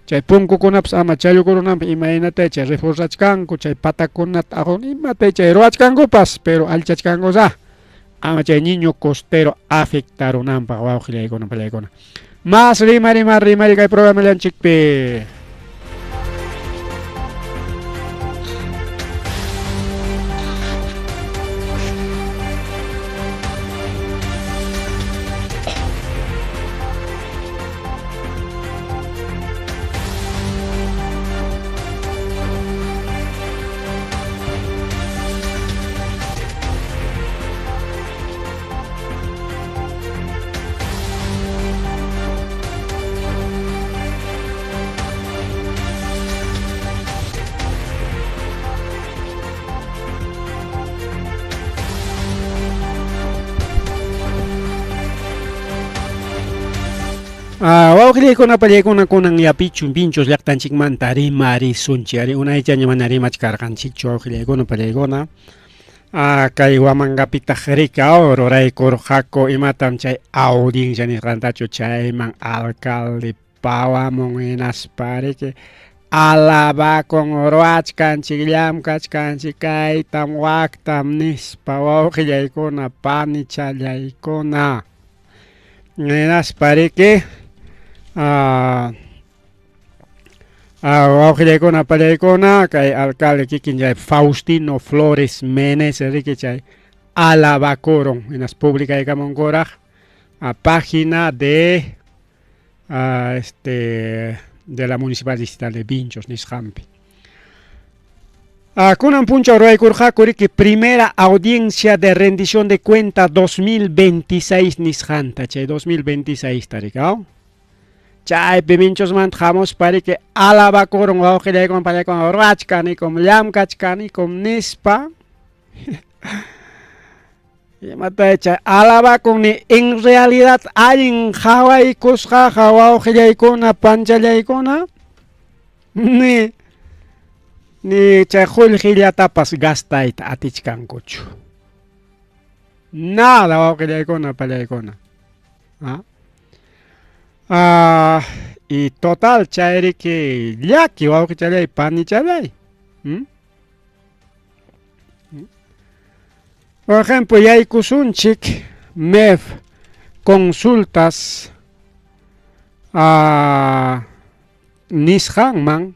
chay punkukunapas ama chayukurunanpi imaynatay chay reforzachkanku chay patakunata ajon imatay chay ruwachkankupas pero allichachkankusa ama chay niño costero afectarunanpaq wawqillaykuna pallaykuna mas rimari kay programallanchikpi wawqillaykuna pallaykuna kunan yapichu pinchos llaqtanchikmanta rimarisunchik ari unaychaña mana rimachkarqanchikchu wawqillaykuna pallaykuna kay Huamangapitaq riki ruraykurqaku imatam chay audiencia nisqantachu chayman alcalde pawamun hinaspa riki alabakun ruwachkanchik llamkachkanchik kaytam waktam nispa wawqillaykuna panichallaykuna hinaspa riki wawqillaykuna pallaykuna kay alcalde kikin chay Faustino Flores Meneses riki chay alabakurun hinas publicaykamunkuraq página de de la Municipal Distrital de Pinchos nisqanpi Kunan puncha Roykurjakuri que primera audiencia de rendición de cuenta 2026 Nishanta, che 2026 tarikao. Chay piminchos manjamos para que alaba koron ojele con para con rachkani con llamkachkani con nispa. Y mata echa alaba con ni en realidad hay en Hawaii kusja Hawa ojele con panchale con ni chajul gilia tapas gastait atichkan cocho. Nada ojele con palay con. Y total chairi que ya que va a chalay pan y chalay. Por ejemplo, ya hay kusunchik MEF consultas a Nishangman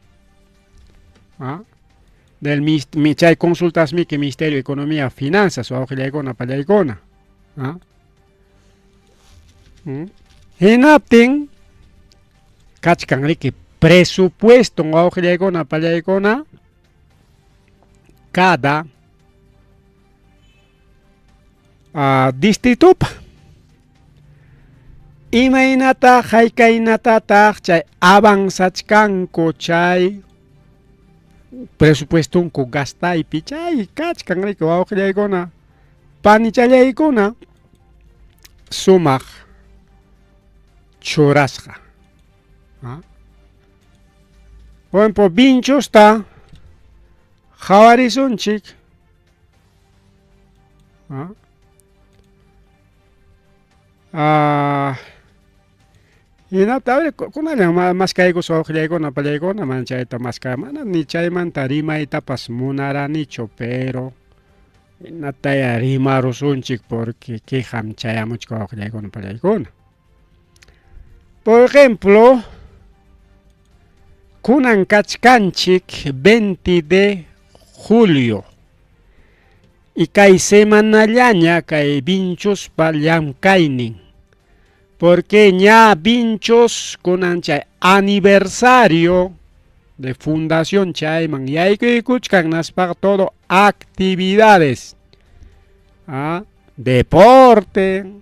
del chay consultas mi que Ministerio de Economía Finanzas o ojelaigona palaigona. Hinapting kachkanri que presupuesto en ojelaigona palaigona cada distrito imainata haikainata chay avanzachkanko chay presupuesto unko gastaypi chay kachkanriku ojelaigona panichallaykuna sumaq churasqa. Por ejemplo, vinchusta jawarisunchik y nada, a ver, con la más que hay que sojar con la pelea na manchaita más que mana ni chayman tarima y tapas munara ni chopero nada ya rima rosunchik porque que ham chayamos con la pelea. Por ejemplo, kunan kachkanchik 20 de julio y kay semanallaña kay vinchos palyam kainin porque ña vinchos kunan chay aniversario de fundación chayman yaykuy kuchkannas para todo actividades deporte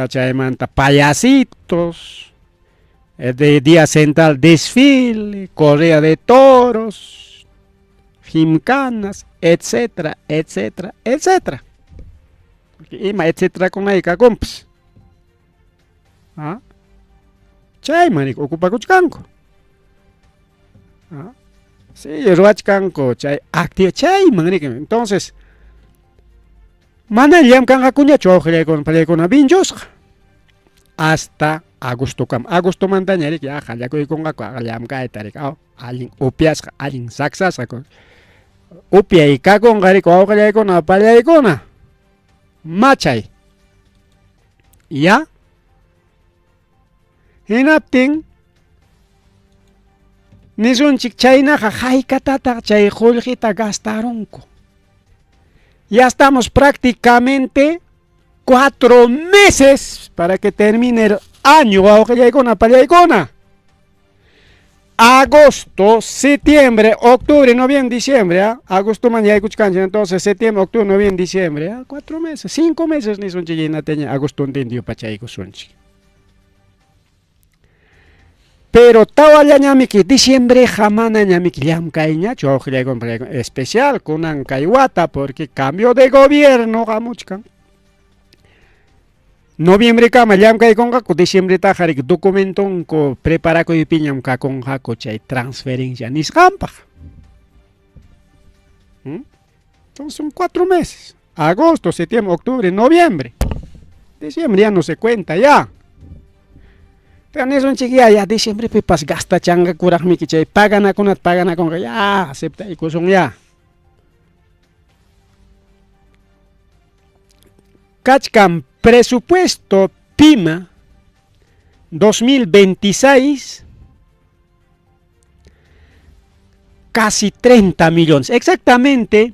chaymanta payasitos de día central desfile correa de toros gimcanas etcétera etcétera etcétera ima etcétera con aika comps chayman ocupa kuchkanko sí ruachkanko chay activo chayman entonces mana llam kanga kuñachu ojelaykuna palaykuna vinchusqa hasta agosto mantañarik ya qallakuykunqaku llam kaytarik allin upiasqa allin saksasqa upiaykakunqarik ojelaykuna palaykuna machay ya hinaptin nisunchik chaynaqa haykatata chay qullqita gastaronku. Ya estamos prácticamente 4 meses para que termine el año. Agosto, septiembre, octubre, noviembre, diciembre. Agosto man ya entonces septiembre, octubre, noviembre, diciembre. 4 meses, 5 meses ni son chillina teña agosto entendió pachaico sonchi. Pero tawalla ñamiki diciembre jamana ñamiki llam kaiña chojle con especial kunan kaiwata porque cambio de gobierno gamuchkan. Noviembre kama llam kai konga ku diciembre ta harik documento ko prepara ko piñam ka con hako chay transferencia ni scampa. Entonces son 4 meses. Agosto, septiembre, octubre, noviembre. Diciembre ya no se cuenta ya. Pero no es un chiquilla, ya diciembre pepas gasta changa kurang mi kichay pagan ako ya acepta y kusong ya. Kachkam presupuesto PIMA 2026 casi 30 millones, exactamente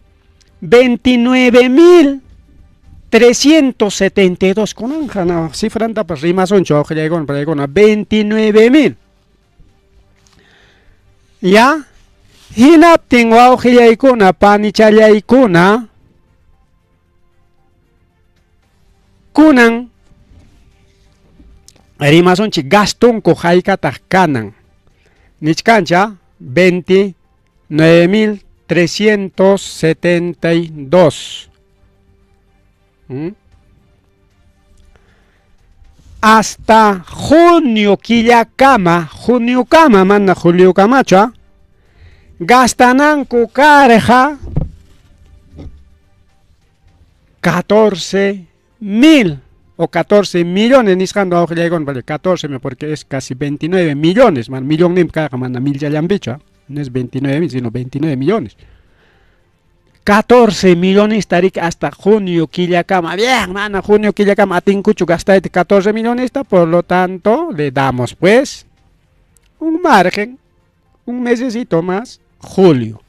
29.372 con una cifra anda pues rimas son choque llegó para 29.000 ya Hinaptin wawqillaykuna panichallaykuna kunan rimasunchik gastunku haykataq kanan nichkancha 29.372. Hasta junio killakama, junio kama mana julio kamacha, gastananku karqa 14.000 o 14 millones nisqando awqillaykuna vale 14 porque es casi 29 millones, man millón nim karqa mana mil llambicha, no es 29.000 sino 29 millones. 14 millones tarik hasta junio killakama. Bien, mana junio killakama atinkuchu gastaste 14 millones, por lo tanto le damos pues un margen, un mesecito más, julio.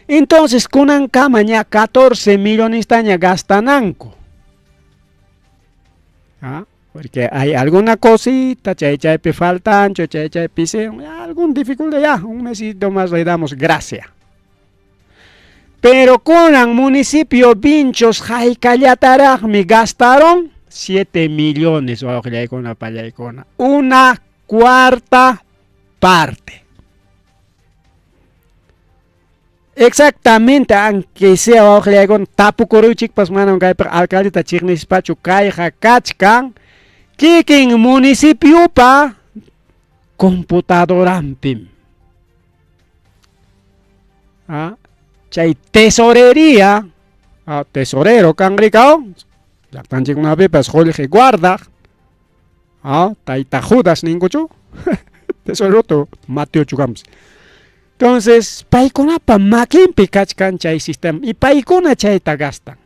Entonces kunan kama ya 14 millones taña gastananko. ¿Ah? Porque hay alguna cosita, chaype faltan, chaype algún dificultad ya, un mesito más le damos gracia. Pero con el municipio Vinchos Jaicallataragmi gastaron 7 millones, una cuarta parte. Exactamente, aunque sea con tapucoruchik, pues manan kay alcalde tachignis pachu kayja kachkan, kikin municipio pa computadorampim. ¿Ah? Chay tesorería, tesorero cangricao, ya están llegando una vez, pues Jorge guarda, taita judas ningucho, tesorero to Mateo chugams. Entonces, paikuna pa makimpi kachkan chay sistema, y paikuna chay tagastan.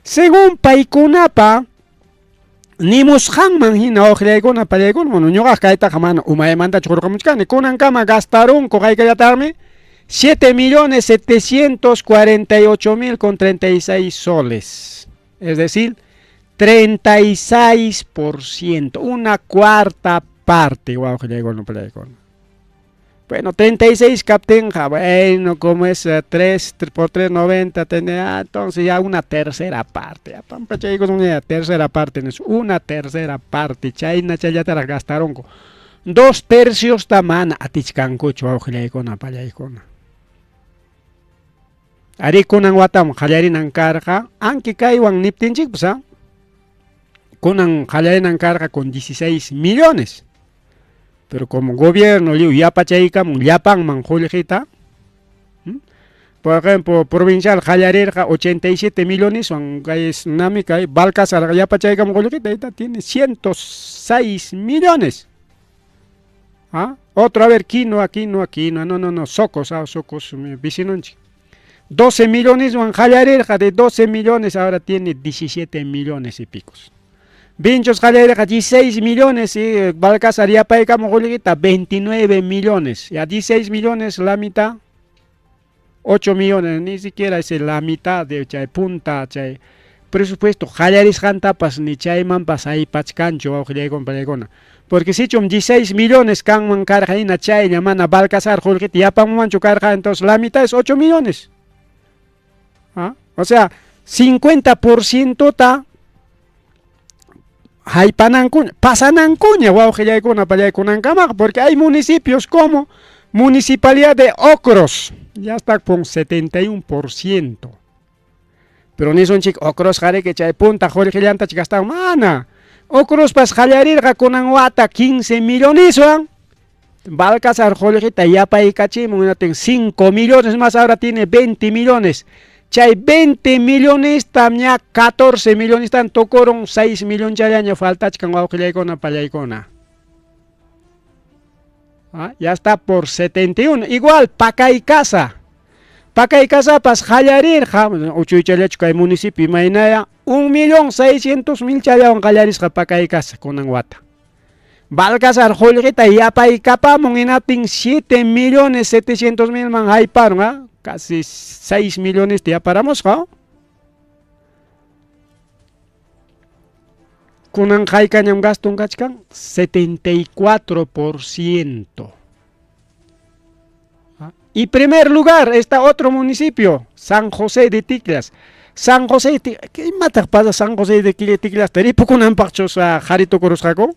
Según paikuna pa, nimus hangman hina ojleikuna pa leikuna, bueno, ñoga kaita jamana, umayemanta churkamuchkani, kunan kama gastaron, kogaikayatarme, 7.748.000 soles, es decir, 36%, una cuarta parte. Bueno, 36 captenja, bueno, como es 3 por 3, 90, entonces ya una tercera parte. Una tercera parte, una tercera parte. Chayna chayatara gastaron 2/3 tamana atichkankuchu awqillaykuna pallaykuna. Ari kunan watam qallarinan karqa anki kaywan niptinchik pues, kunan qallarinan karqa con 16 millones. Pero como gobierno liu yapachaykamun llapanman qullqita, por ejemplo, provincial qallarirqa 87 millones, kay nami kay Balcazar yapachaykamun qullqita tiene 106 millones. ¿Ah? Otro, a ver, quinoa, no, socos, vicinonchi. 12 millones, de 12 millones, ahora tiene 17 millones y picos. Vinchos Jallereja, 16 millones, y Balcazar ya paicamos 29 millones. Ya 16 millones, la mitad, 8 millones, ni siquiera es la mitad de chay punta, chay presupuesto. Jalleris Jantapas, ni chayman pasay pachcancho, auxiliar con. Porque si chum 16 millones can man carga y na chay llamana Balcazar, Julgit, ya pan mancho carga, entonces la mitad es 8 millones. ¿Ah? O sea, 50% ta hay panancuña, pasanancuña, porque hay municipios como Municipalidad de Ocros, ya está con 71%. Pero ni son chicos, Ocros jare que chay punta, Jorge Llanta chicasta mana. Ocros pas jallarirga con anguata 15 millones, Balcazar Jorge Tayapa y Cachimo, 5 millones más, ahora tiene 20 millones. Chay 20 millones también 14 millones tan tocaron 6 millones de años falta chican guauquillaicona pallaicona. Ya está por 71. Igual Paca y Casa pas jallarir uchuichalechka el municipio mainaya 1.600.000 chayawan jallaris Paca y Casa con anguata. Balcazar Jolguita ya pa y capa monginapin 7.700.000 man haiparon, casi 6 millones ya paramos, kunan haikanyam gasto kachkan 74%. Y primer lugar está otro municipio, San José de Ticlas. San José de Ticlas, ¿qué mata pasa San José de Ticlas? ¿Te poco un ampachos a Jarito Coruscaco?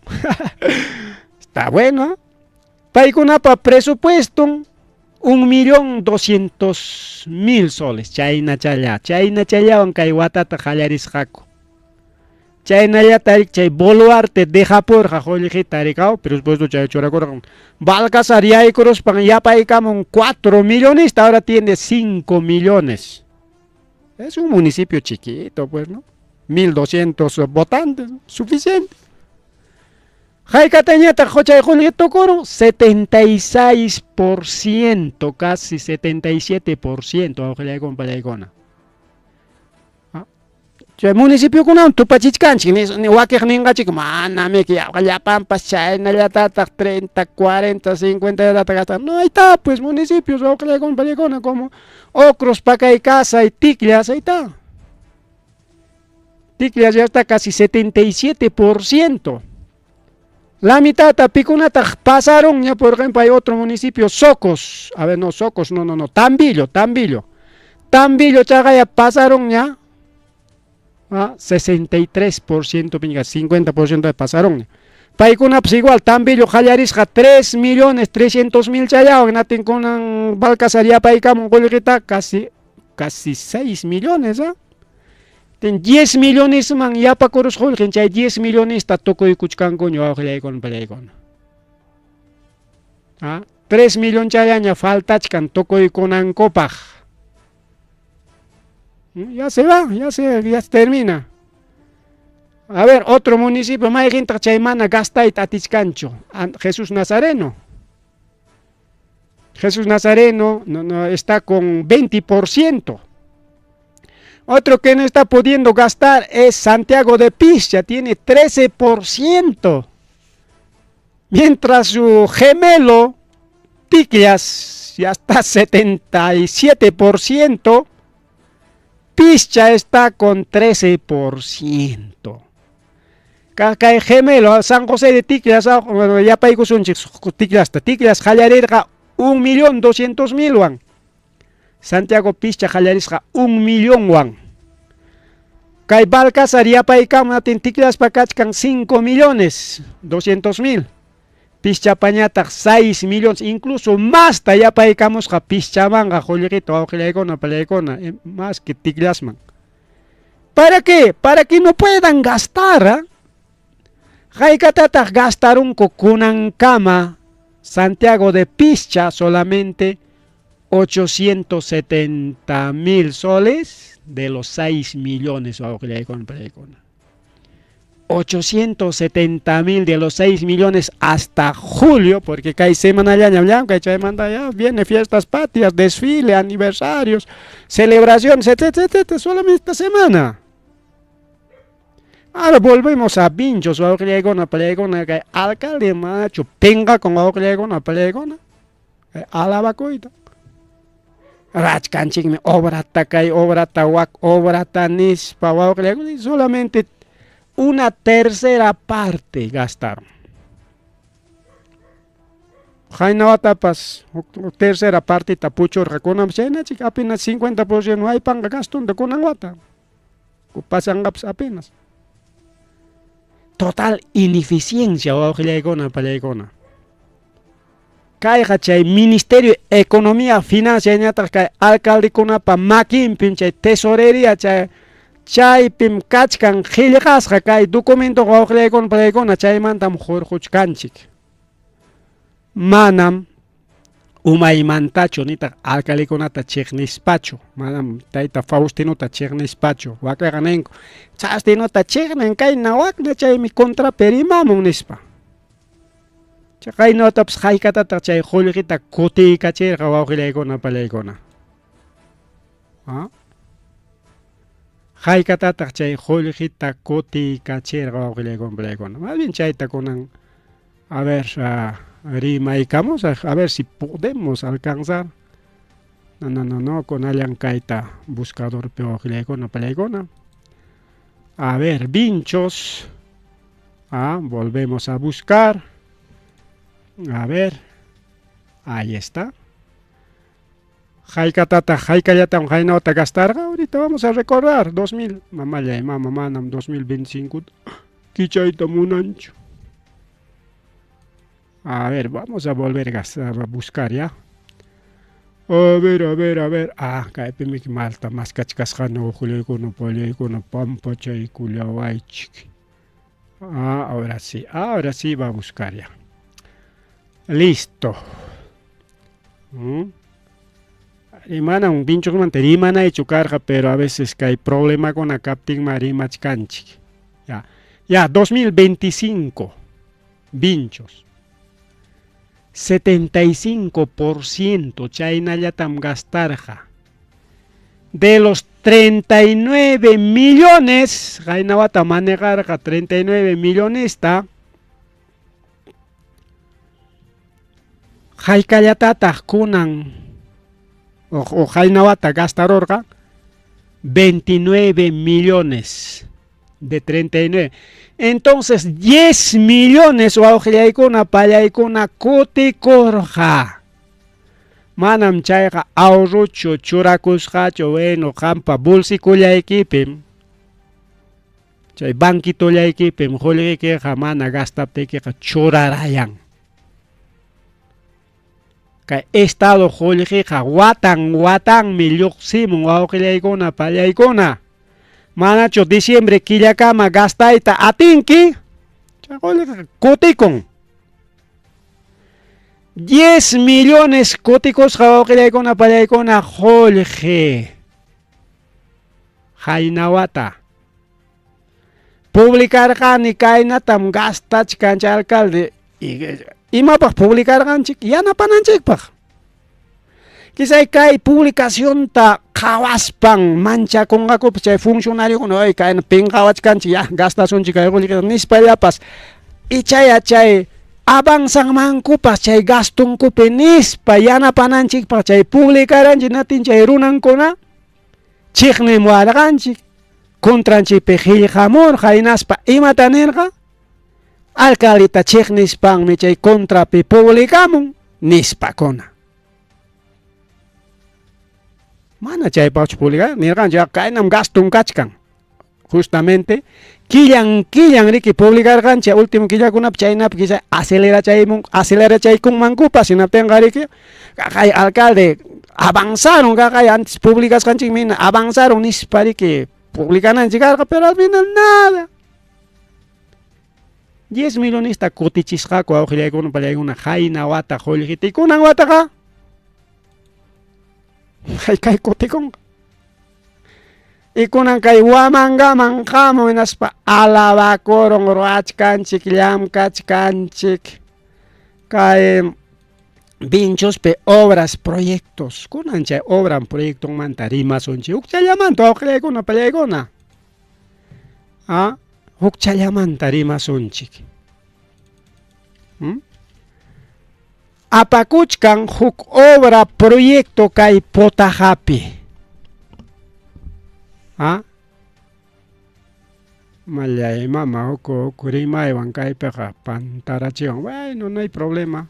Está bueno. Paikunapa presupuesto 1.200.000 soles. Chayna chaya aunque watata jallarisjaco. Chayna ya tarik chay boluarte deja por jajoliji tarikao, presupuesto chay choracoran. Balcazar ya y correspan ya paicamon 4 millones, ahora tiene 5 millones. Es un municipio chiquito, pues, ¿no? 1.200 votantes, suficiente. Jaicatañata, Jochay Julito Coro, 76%, casi 77%, Aujela con Palaycona. El municipio con un tupachichcanchi, ni wakir ninga chico, maname que ya pampas, chayna ya tata 30, 40, 50 ya tata. No, ahí está, pues municipios, Aujela con Palaycona, como Ocros, Paca y Casa y Ticlias, ahí está. Ticlias ya está casi 77%. La mitad Picunata pasaron ya, por ejemplo, hay otro municipio, Socos. A ver, no, Socos, no, Tambillo. Tambillo, Chagaya, pasaron ya a 63%, 50% pasaron. Paicuna, pues igual, Tambillo, Jallarisja, 3.300.000 chayao, que natin con Balcasaria, Paicamo, casi 6 millones, ¿ah? 10 millones man ya pa kurus hulkin chay 10 millones ta tokoy kuchkan coño con peleicon. 3 millones chayaña faltachkan tokoy con ancopaj. Ya se va, ya se termina. A ver, otro municipio más gente chaymana gastait atichcancho, Jesús Nazareno. Jesús Nazareno no, está con 20%. Otro que no está pudiendo gastar es Santiago de Pischa, tiene 13%. Mientras su gemelo, Ticlias, ya está 77%. Pischa está con 13%. Cada gemelo, San José de Ticlias, ya paigos un Ticlias, Jallarirga, 1.200.000 won. Santiago Pischa Jallarisja 1 millón won. Kay Balcazar ya paicam atin Ticlas pacachcan 5.200.000. Pischa pañata 6 millones, incluso más ya paicamos ja Pischa manga jollerito aujeleicona peleicona, más que Ticlas man. ¿Para qué? Para que no puedan gastar, Jaicatata gastaron cocunan cama Santiago de Pischa solamente 870.000 soles de los 6 millones. 870.000 de los 6 millones hasta julio, porque cada semana ya viene fiestas patrias, desfile, aniversarios, celebraciones, etc. Solamente esta semana. Ahora volvemos a Vinchos, alcalde macho, penga con alabacoita. Rachkanchikme obra takay, obra tawak, obra tanispa, solamente una tercera parte gastaron. Jainawatapas, tercera parte tapucho reconam apenas 50% no hay pan gaston de conanguata. Pasan apenas. Total ineficiencia o palegona. Kaya chay Ministerio de Economía, Financia, alcalde con pa makin pinche tesorería chay pim kachkan gilgas kay documento con palegona chay mantam jorjuchkanchik. Manam umay mantacho nita alcalde con ata chegnispacho. Manam taita Faustino ta chegnispacho. Wakaganenko. Chastino ta chegnen kay nawak na chay mi contra perimamon nispa. Chay no taps jaikata chay jolgita koti kache rawajilegona palegona. Jaikata chay jolgita koti kache rawajilegona palegona. Más bien chayta conan. A ver, rimaicamos, a ver si podemos alcanzar. No, con alian kaita buscador peojilegona palegona. A ver, Vinchos. Volvemos a buscar. A ver, ahí está. Haikatata, haikayata, hainota gastarga. Ahorita vamos a recordar. 2000. Mamá ya, mamá, manam 2025. Kichaita munancho. A ver, vamos a volver a buscar ya. A ver. Ah, caipimik malta, más cachcasjano, julio, polio, pampa, chay, culiawaichik. Ah, ahora sí va a buscar ya. Listo. Rimana un pincho que rimana hecho carga, pero a veces que hay problema con la capting marimach canchi. Ya, 2025. Vinchos. 75% China ya tam gastarja. De los 39 millones, Jainawata manejarja 39 millones está. Jaikayatata kunan o Jainawata gastarorga 29 millones de 39. Entonces 10 millones o aujiaikuna payaikuna kutikorja. Manam chayqa ahorrucho churakusqachu bueno qampa bolsikullaykipim chay banquitollaykipim qullqiqa mana gastaptikiqa churarayan. Kay estado qullqiqa watanmi lluqsimun wawqillaykuna pallaykuna. Manacho diciembre killakama gastayta atinki chay qullqiqa kutikun. 10 millones kutikos wawqillaykuna pallaykuna qullqi Jainawata publicarqani kaynatam gastachkanchi alcalde imapaq publicarqanchik yanapananchikpaq quizá kay publicacionta qhawaspan manchakunqaku chay funcionariokuna oy kayna pinqawachkanchik ya gastasunchik kay qullqita nispallapas chay avanzanmankupas chay gastunkupi nispa yanapananchikpaq chay publicaranchik natin chay runankuna chiqnim warqanchik contranchikpi qillqamur haynaspa imata nirqa alcaldita chiqnispanmi chay contrapi publicamun nispakuna mana chaypaqchu publicar nirqanchik kaynam gastun kachkan justamente killan riki publicarqanchik último killakunapi chaynapi quizá acelerachaykun sinaptinqa riki kay alcalde avanzaron kay antes publicasqanchik mina avanzaron nispa riki publicananchik karqa pero al final nada 10 millonista kutichisqaku awqillaykuna pallaykuna Jainawata qullqitikunan wataqa kay kutikun y kunan kay wamangaman qamu hinaspa alabacoron ruachkanchik llamkachkanchik kay vinchospe obras proyectos kunan chay obran proyecton manta rimasunchik ukchallamantu awqillaykuna pallaykuna ukchallamanta rimasunchik apakuchkan huk obra proyecto kay Potajapi Mallay mama kurimaywan kaypiqa pantarachiwan bueno no hay problema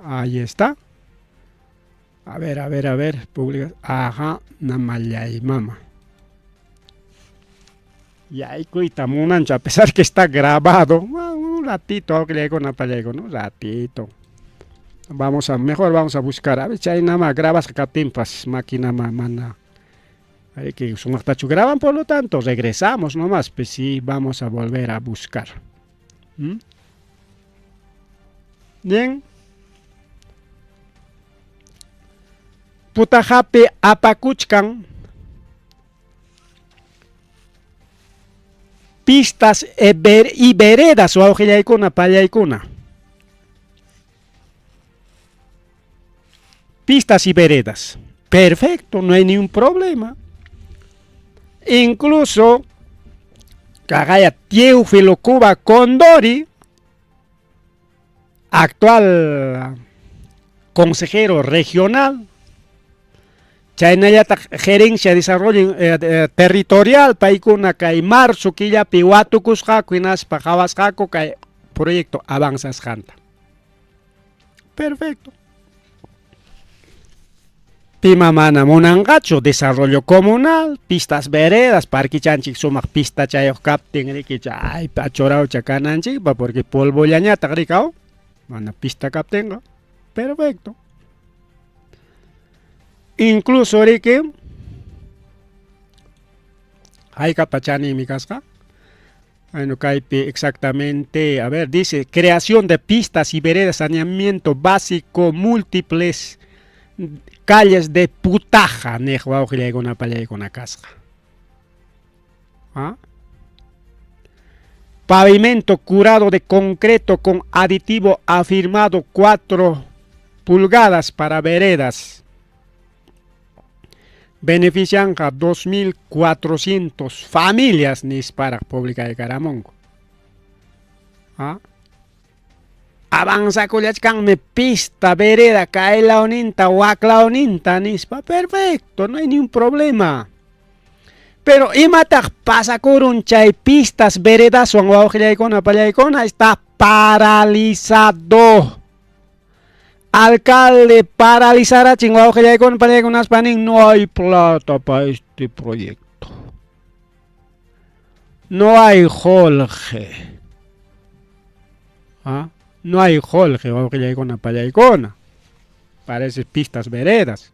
ahí está a ver publica namallay mama ya ikuita munancho a pesar que está grabado un ratito un ratito mejor vamos a buscar a ver chay nama grabas catimpas máquina mana hay que sumachtachu graban por lo tanto regresamos nomás pues sí vamos a volver a buscar bien Potajapi apakuchkan pistas y veredas o awqillaykuna pallaykuna pistas y veredas perfecto no hay ningún problema incluso Cagaya Teófilo Cuba Condori actual consejero regional chaynallata gerencia de desarrollo territorial paykuna kay marzo killapi watukusqaku hinaspa qhawasqaku kay proyecto avanzas janta. Perfecto. Pima mana monangacho, desarrollo comunal, pistas veredas, parque chanchik sumak pista chayok capten riki chay pachorao chakananchik, porque polvo llañata rikao, mana pista captenga. Perfecto. Incluso riki, hay capachani mi casca. Bueno, caipe exactamente, a ver, dice, creación de pistas y veredas, saneamiento básico, múltiples calles de putaja, nejo con una casa. ¿Ah? Pavimento curado de concreto con aditivo afirmado 4 pulgadas para veredas. Benefician a 2.400 familias para pública de Caramongo. ¿Ah? Avanza con me pista, vereda, cae la oninta, la oninta, nispa, perfecto, no hay ni un problema. Pero imata pasa con un chay pistas, veredas, está paralizado. Alcalde paralizará chingado que con no hay plata para este proyecto. No hay Jorge. ¿Ah? No hay Jorge, con parece pistas veredas.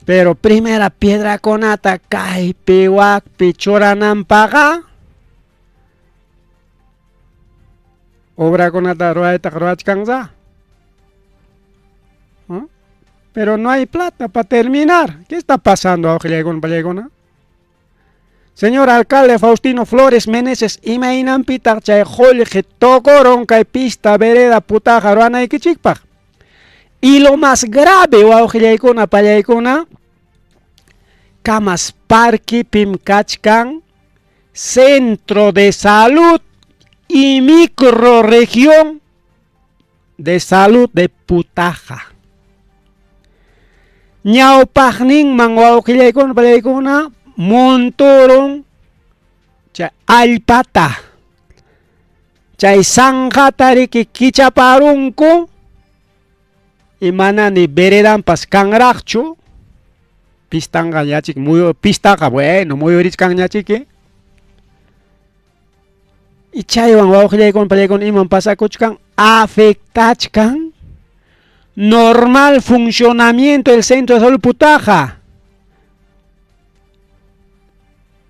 Pero primera piedra con ata cae pehuac pichoranam paga. Obra con ata roaeta roachkanza. Pero no hay plata para terminar. ¿Qué está pasando ahora con Pallegona? Señor alcalde Faustino Flores Meneses, imainan pitar chay Jorge tocoron kay pista vereda putaja ruana y kichikpaj. Y lo más grave, Waujillaykuna, Pallaykuna, Camas Parque Pimkachkan, Centro de Salud y Microrregión de Salud de Putaja. Ñawpajnin man Waujillaykuna, Pallaykuna, Montoron, chay Alpata, chay Sanjatari que Kichaparunco, y manani veredan pas kangrachu pistanga yachik muy pistaga bueno muy orich yachik y chaywan wawjillay con palay iman pasakuchkan afectachkan normal funcionamiento del centro de salud Putaja.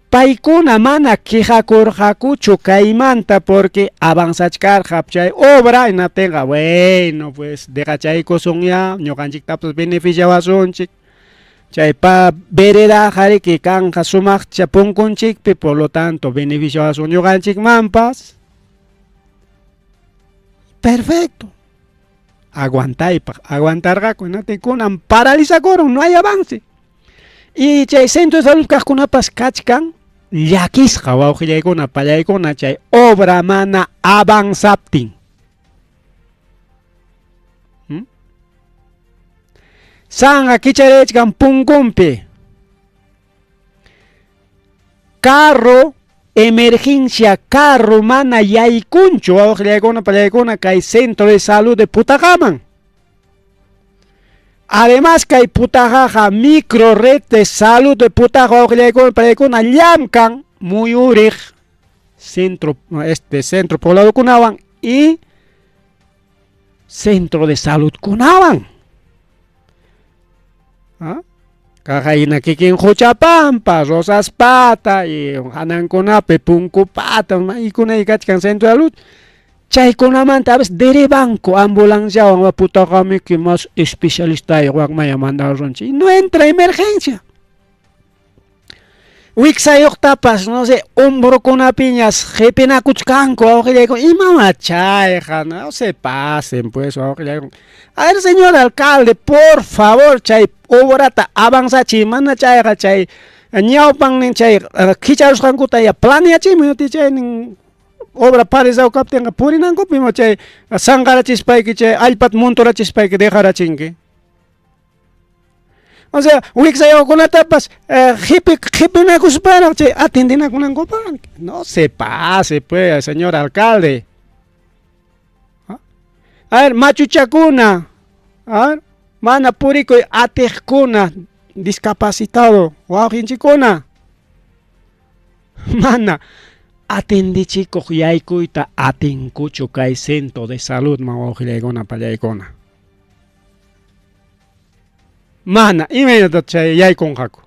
Paikuna mana quijakurjacucho caimanta porque avanzachkar chay obra y no tenga bueno pues deja chay cosonia ñocanchik tapos beneficiawasunchik chay pa vereda jari que canja sumak chapunkunchik por lo tanto beneficiawasun ñocanchik mampas perfecto aguantar no te kunan paraliza coron no hay avance y chay centro de salud kaskunapas kachkan llakisqa wawqillaykuna pallaykuna chay obra mana avanzaptin. Sanga kicharechkan punkumpi carro emergencia carro mana yaykunchu wawqillaykuna pallaykuna kay centro de salud de Putajaman. Además que hay Putajaja micro red de salud de Putaja para llamkan muy urig centro poblado kunawan y centro de salud kunawan. Cajaina kikin Juchapampa, Rosas Pata y Hanan Kunape, Punku Pata, y Kunayikachkan centro de salud. Chaykunamanta a veces derivanco ambulancia o Putagami que más especialista y guagmaya mandaron y no entra emergencia. Wixayok tapas, no sé, hombro con piñas, jepena cuchcanco, y mamá chayja, no se pasen pues, a ver señor alcalde, por favor, chay, obrata, avanza chimana chayja, chay, ñaupan chay, kicharus kankuta ya, plania chimino chay, obra parizao kaptenga purinanko pimo chay sangara chispay que chay alpat montora chispay que dejara chingue. O sea, Wixayo con la tapas, hippie na cuspara, atendina con la copa. No se pase, pues, señor alcalde. ¿Ah? A ver, machuchacuna. A ver, mana purico y atejcuna, discapacitado. Wow, hinchicuna. Mana, atendi chico, yaikuita, atencucho, kai centro de salud, ma ojilegona, payaicona. Mana, imagínate chay yay con jaco.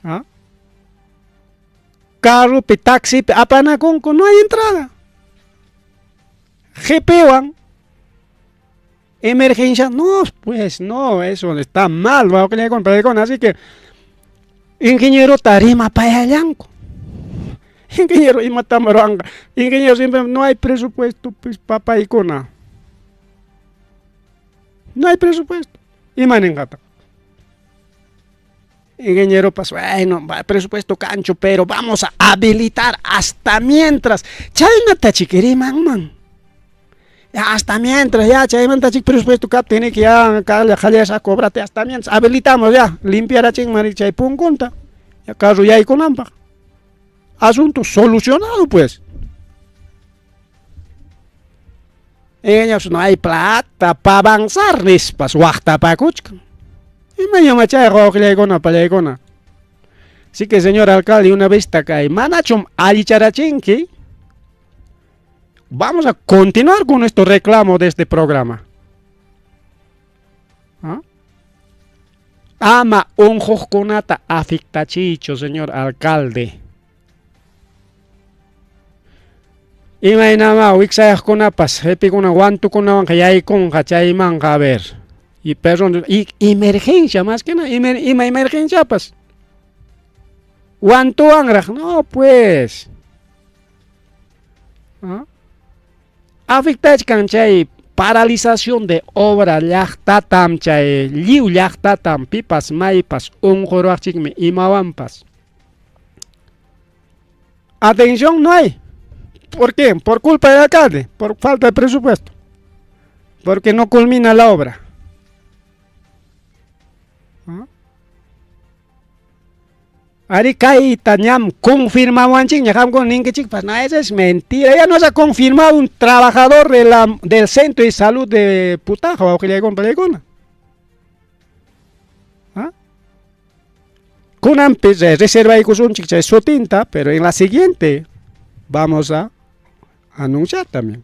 ¿Ah? Carro, taxi, apana con no hay entrada. GP1. Emergencia, no, pues no, eso está mal, va a que con así que ingeniero tarima payalanco. Ingeniero y matamaranga. Ingeniero siempre no hay presupuesto, pues papá y cona. No hay presupuesto. Y manengata. Ingeniero pasó, bueno, presupuesto cancho, pero vamos a habilitar hasta mientras. Chayna tachiquiri man. Ya hasta mientras, ya chayman tachik presupuesto cap tiene que ya esa cobrate hasta mientras. Habilitamos ya, limpiar a chingmari chay pun conta. Ya carro ya hay con ampa. Asunto solucionado pues. Ellos no hay plata para avanzar, nispas, guachta pa kuchkan. Y me llama chay roquillegona palegona. Así que señor alcalde, una vez acá y manachum alicharachinki, vamos a continuar con nuestro reclamo de este programa. ¿Ah? Ama un josconata afectachicho, señor alcalde. Imagina wixayas kunapas, hepi kuna guantu kuna wanka yay con hachay manka a ver. Y persona, y emergencia más que nada, emergencia pues. Guantu angraj, no pues. ¿Ah? Afectach chay paralización de obra llaqtatam chay liu llaqtatam pipas maypas unqurwaqchikmi imawampas. Atención no hay. ¿Por qué? Por culpa del alcalde, por falta de presupuesto. Porque no culmina la obra. ¿Ah? Ari kai tañam confirmado ching ya con ninguém pues no, eso es mentira. Ya nos ha confirmado un trabajador del centro de salud de Putaja o que le con Pelegona. ¿Ah? Con antes reserva y un chica es su tinta, pero en la siguiente vamos a anunciar también.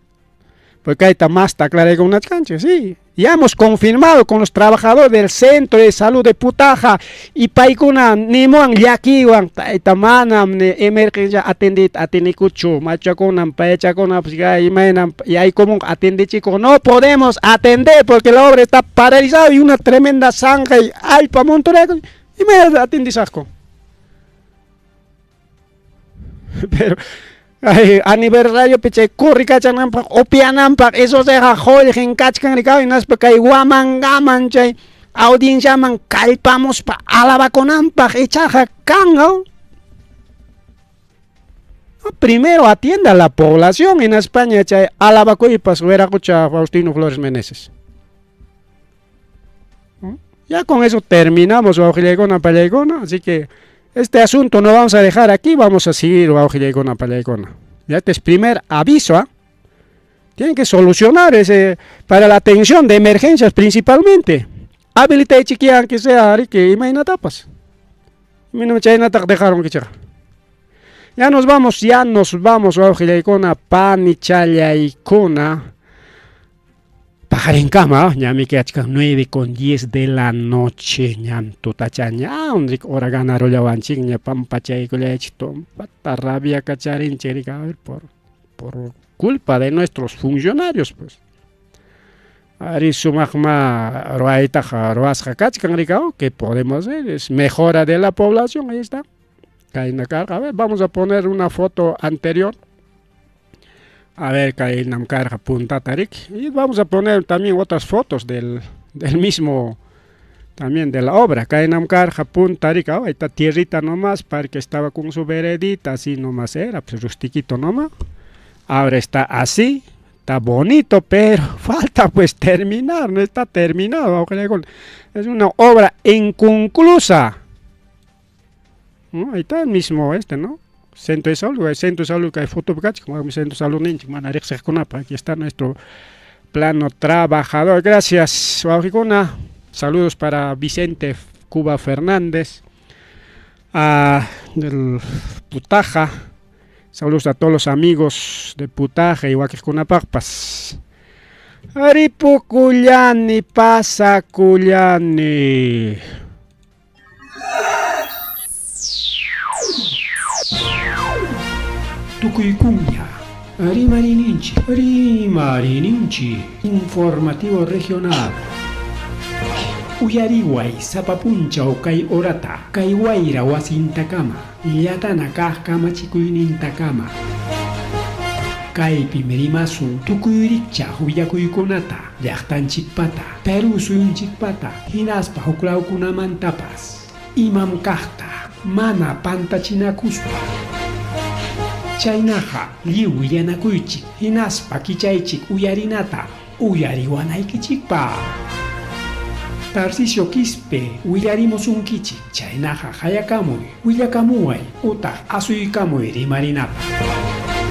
Porque ahí está más, está claro con una cancha, sí. Ya hemos confirmado con los trabajadores del centro de salud de Putaja y paikuna nimuan yakiwan taitamanam emergencia atendikuchu machakunam paechakunam y hay como atende chico no podemos atender porque la obra está paralizada y una tremenda zanja y hay pa montoneco y me atendisasco. Pero ay, aniversario piche kurri kachanampak opianampak eso se jajol gen kachkan rikao y naspa kay wamangaman chay audiencia man kalpamos pa alabaconampak echaja kango. Primero atienda a la población en España chay alabacoy pas Veracocha Faustino Flores Meneses. Ya con eso terminamos Baujilegona Palegona, así que este asunto no vamos a dejar aquí, vamos a seguir Baujilegona Palegona. Ya este es primer aviso, ¿eh? Tienen que solucionar ese para la atención de emergencias principalmente. Habilita chiquian que sea que imagina tapas. No dejaron que ya nos vamos Baujilegona Panichaya y Cona. Pajar en cama, ya me quedé 9:10 de la noche, ñam tutachaña, hora ganaron ya vanching, ya pampachay con leche, pata rabia cacharin cherica, por culpa de nuestros funcionarios, pues. Ari sumagma roaita roas hakachkan ricao, ¿qué podemos hacer? Es mejora de la población, ahí está. Caína carga, a ver, vamos a poner una foto anterior. A ver, Kail carga punta tarik. Y vamos a poner también otras fotos del mismo, también de la obra. Kail carga punta tarik. Ahí está tierrita nomás, para que estaba con su veredita, así nomás era, pues rustiquito nomás. Ahora está así, está bonito, pero falta pues terminar, no está terminado. Es una obra inconclusa. ¿No? Ahí está el mismo ¿no? Centro de salud que hay foto como centro de salud aquí está nuestro plano trabajador. Gracias, Wauhikuna. Saludos para Vicente Cuba Fernández, del Putaja. Saludos a todos los amigos de Putaja y Huaquikunapaqpas. Aripu Kullani, pasa Kullani. Tukuikunya, Arimarininchi, informativo regional. Uyariway, Sapapuncha o Kai Orata, Kai Waira Wasintakama, Yatana Kama Chikuinintakama. Kai Pimerimasu, Tukuyuricha, Huyakuikonata, Yachtanchikpata, Peru Suyunchikpata, Hinaspa Huklaukunamantapas, Imam Kahta, Mana Pantachinakuspa. Chaynaha, Liu Yanakuichik, Hinaspa Kichaichik, Uyarinata, Uyariwanaikichikpa. Tarcisio Quispe, Uyarimos un kichik, Chaynaha Hayakamuy, Uyakamuay, Uta Asuykamuy Rimarinapa.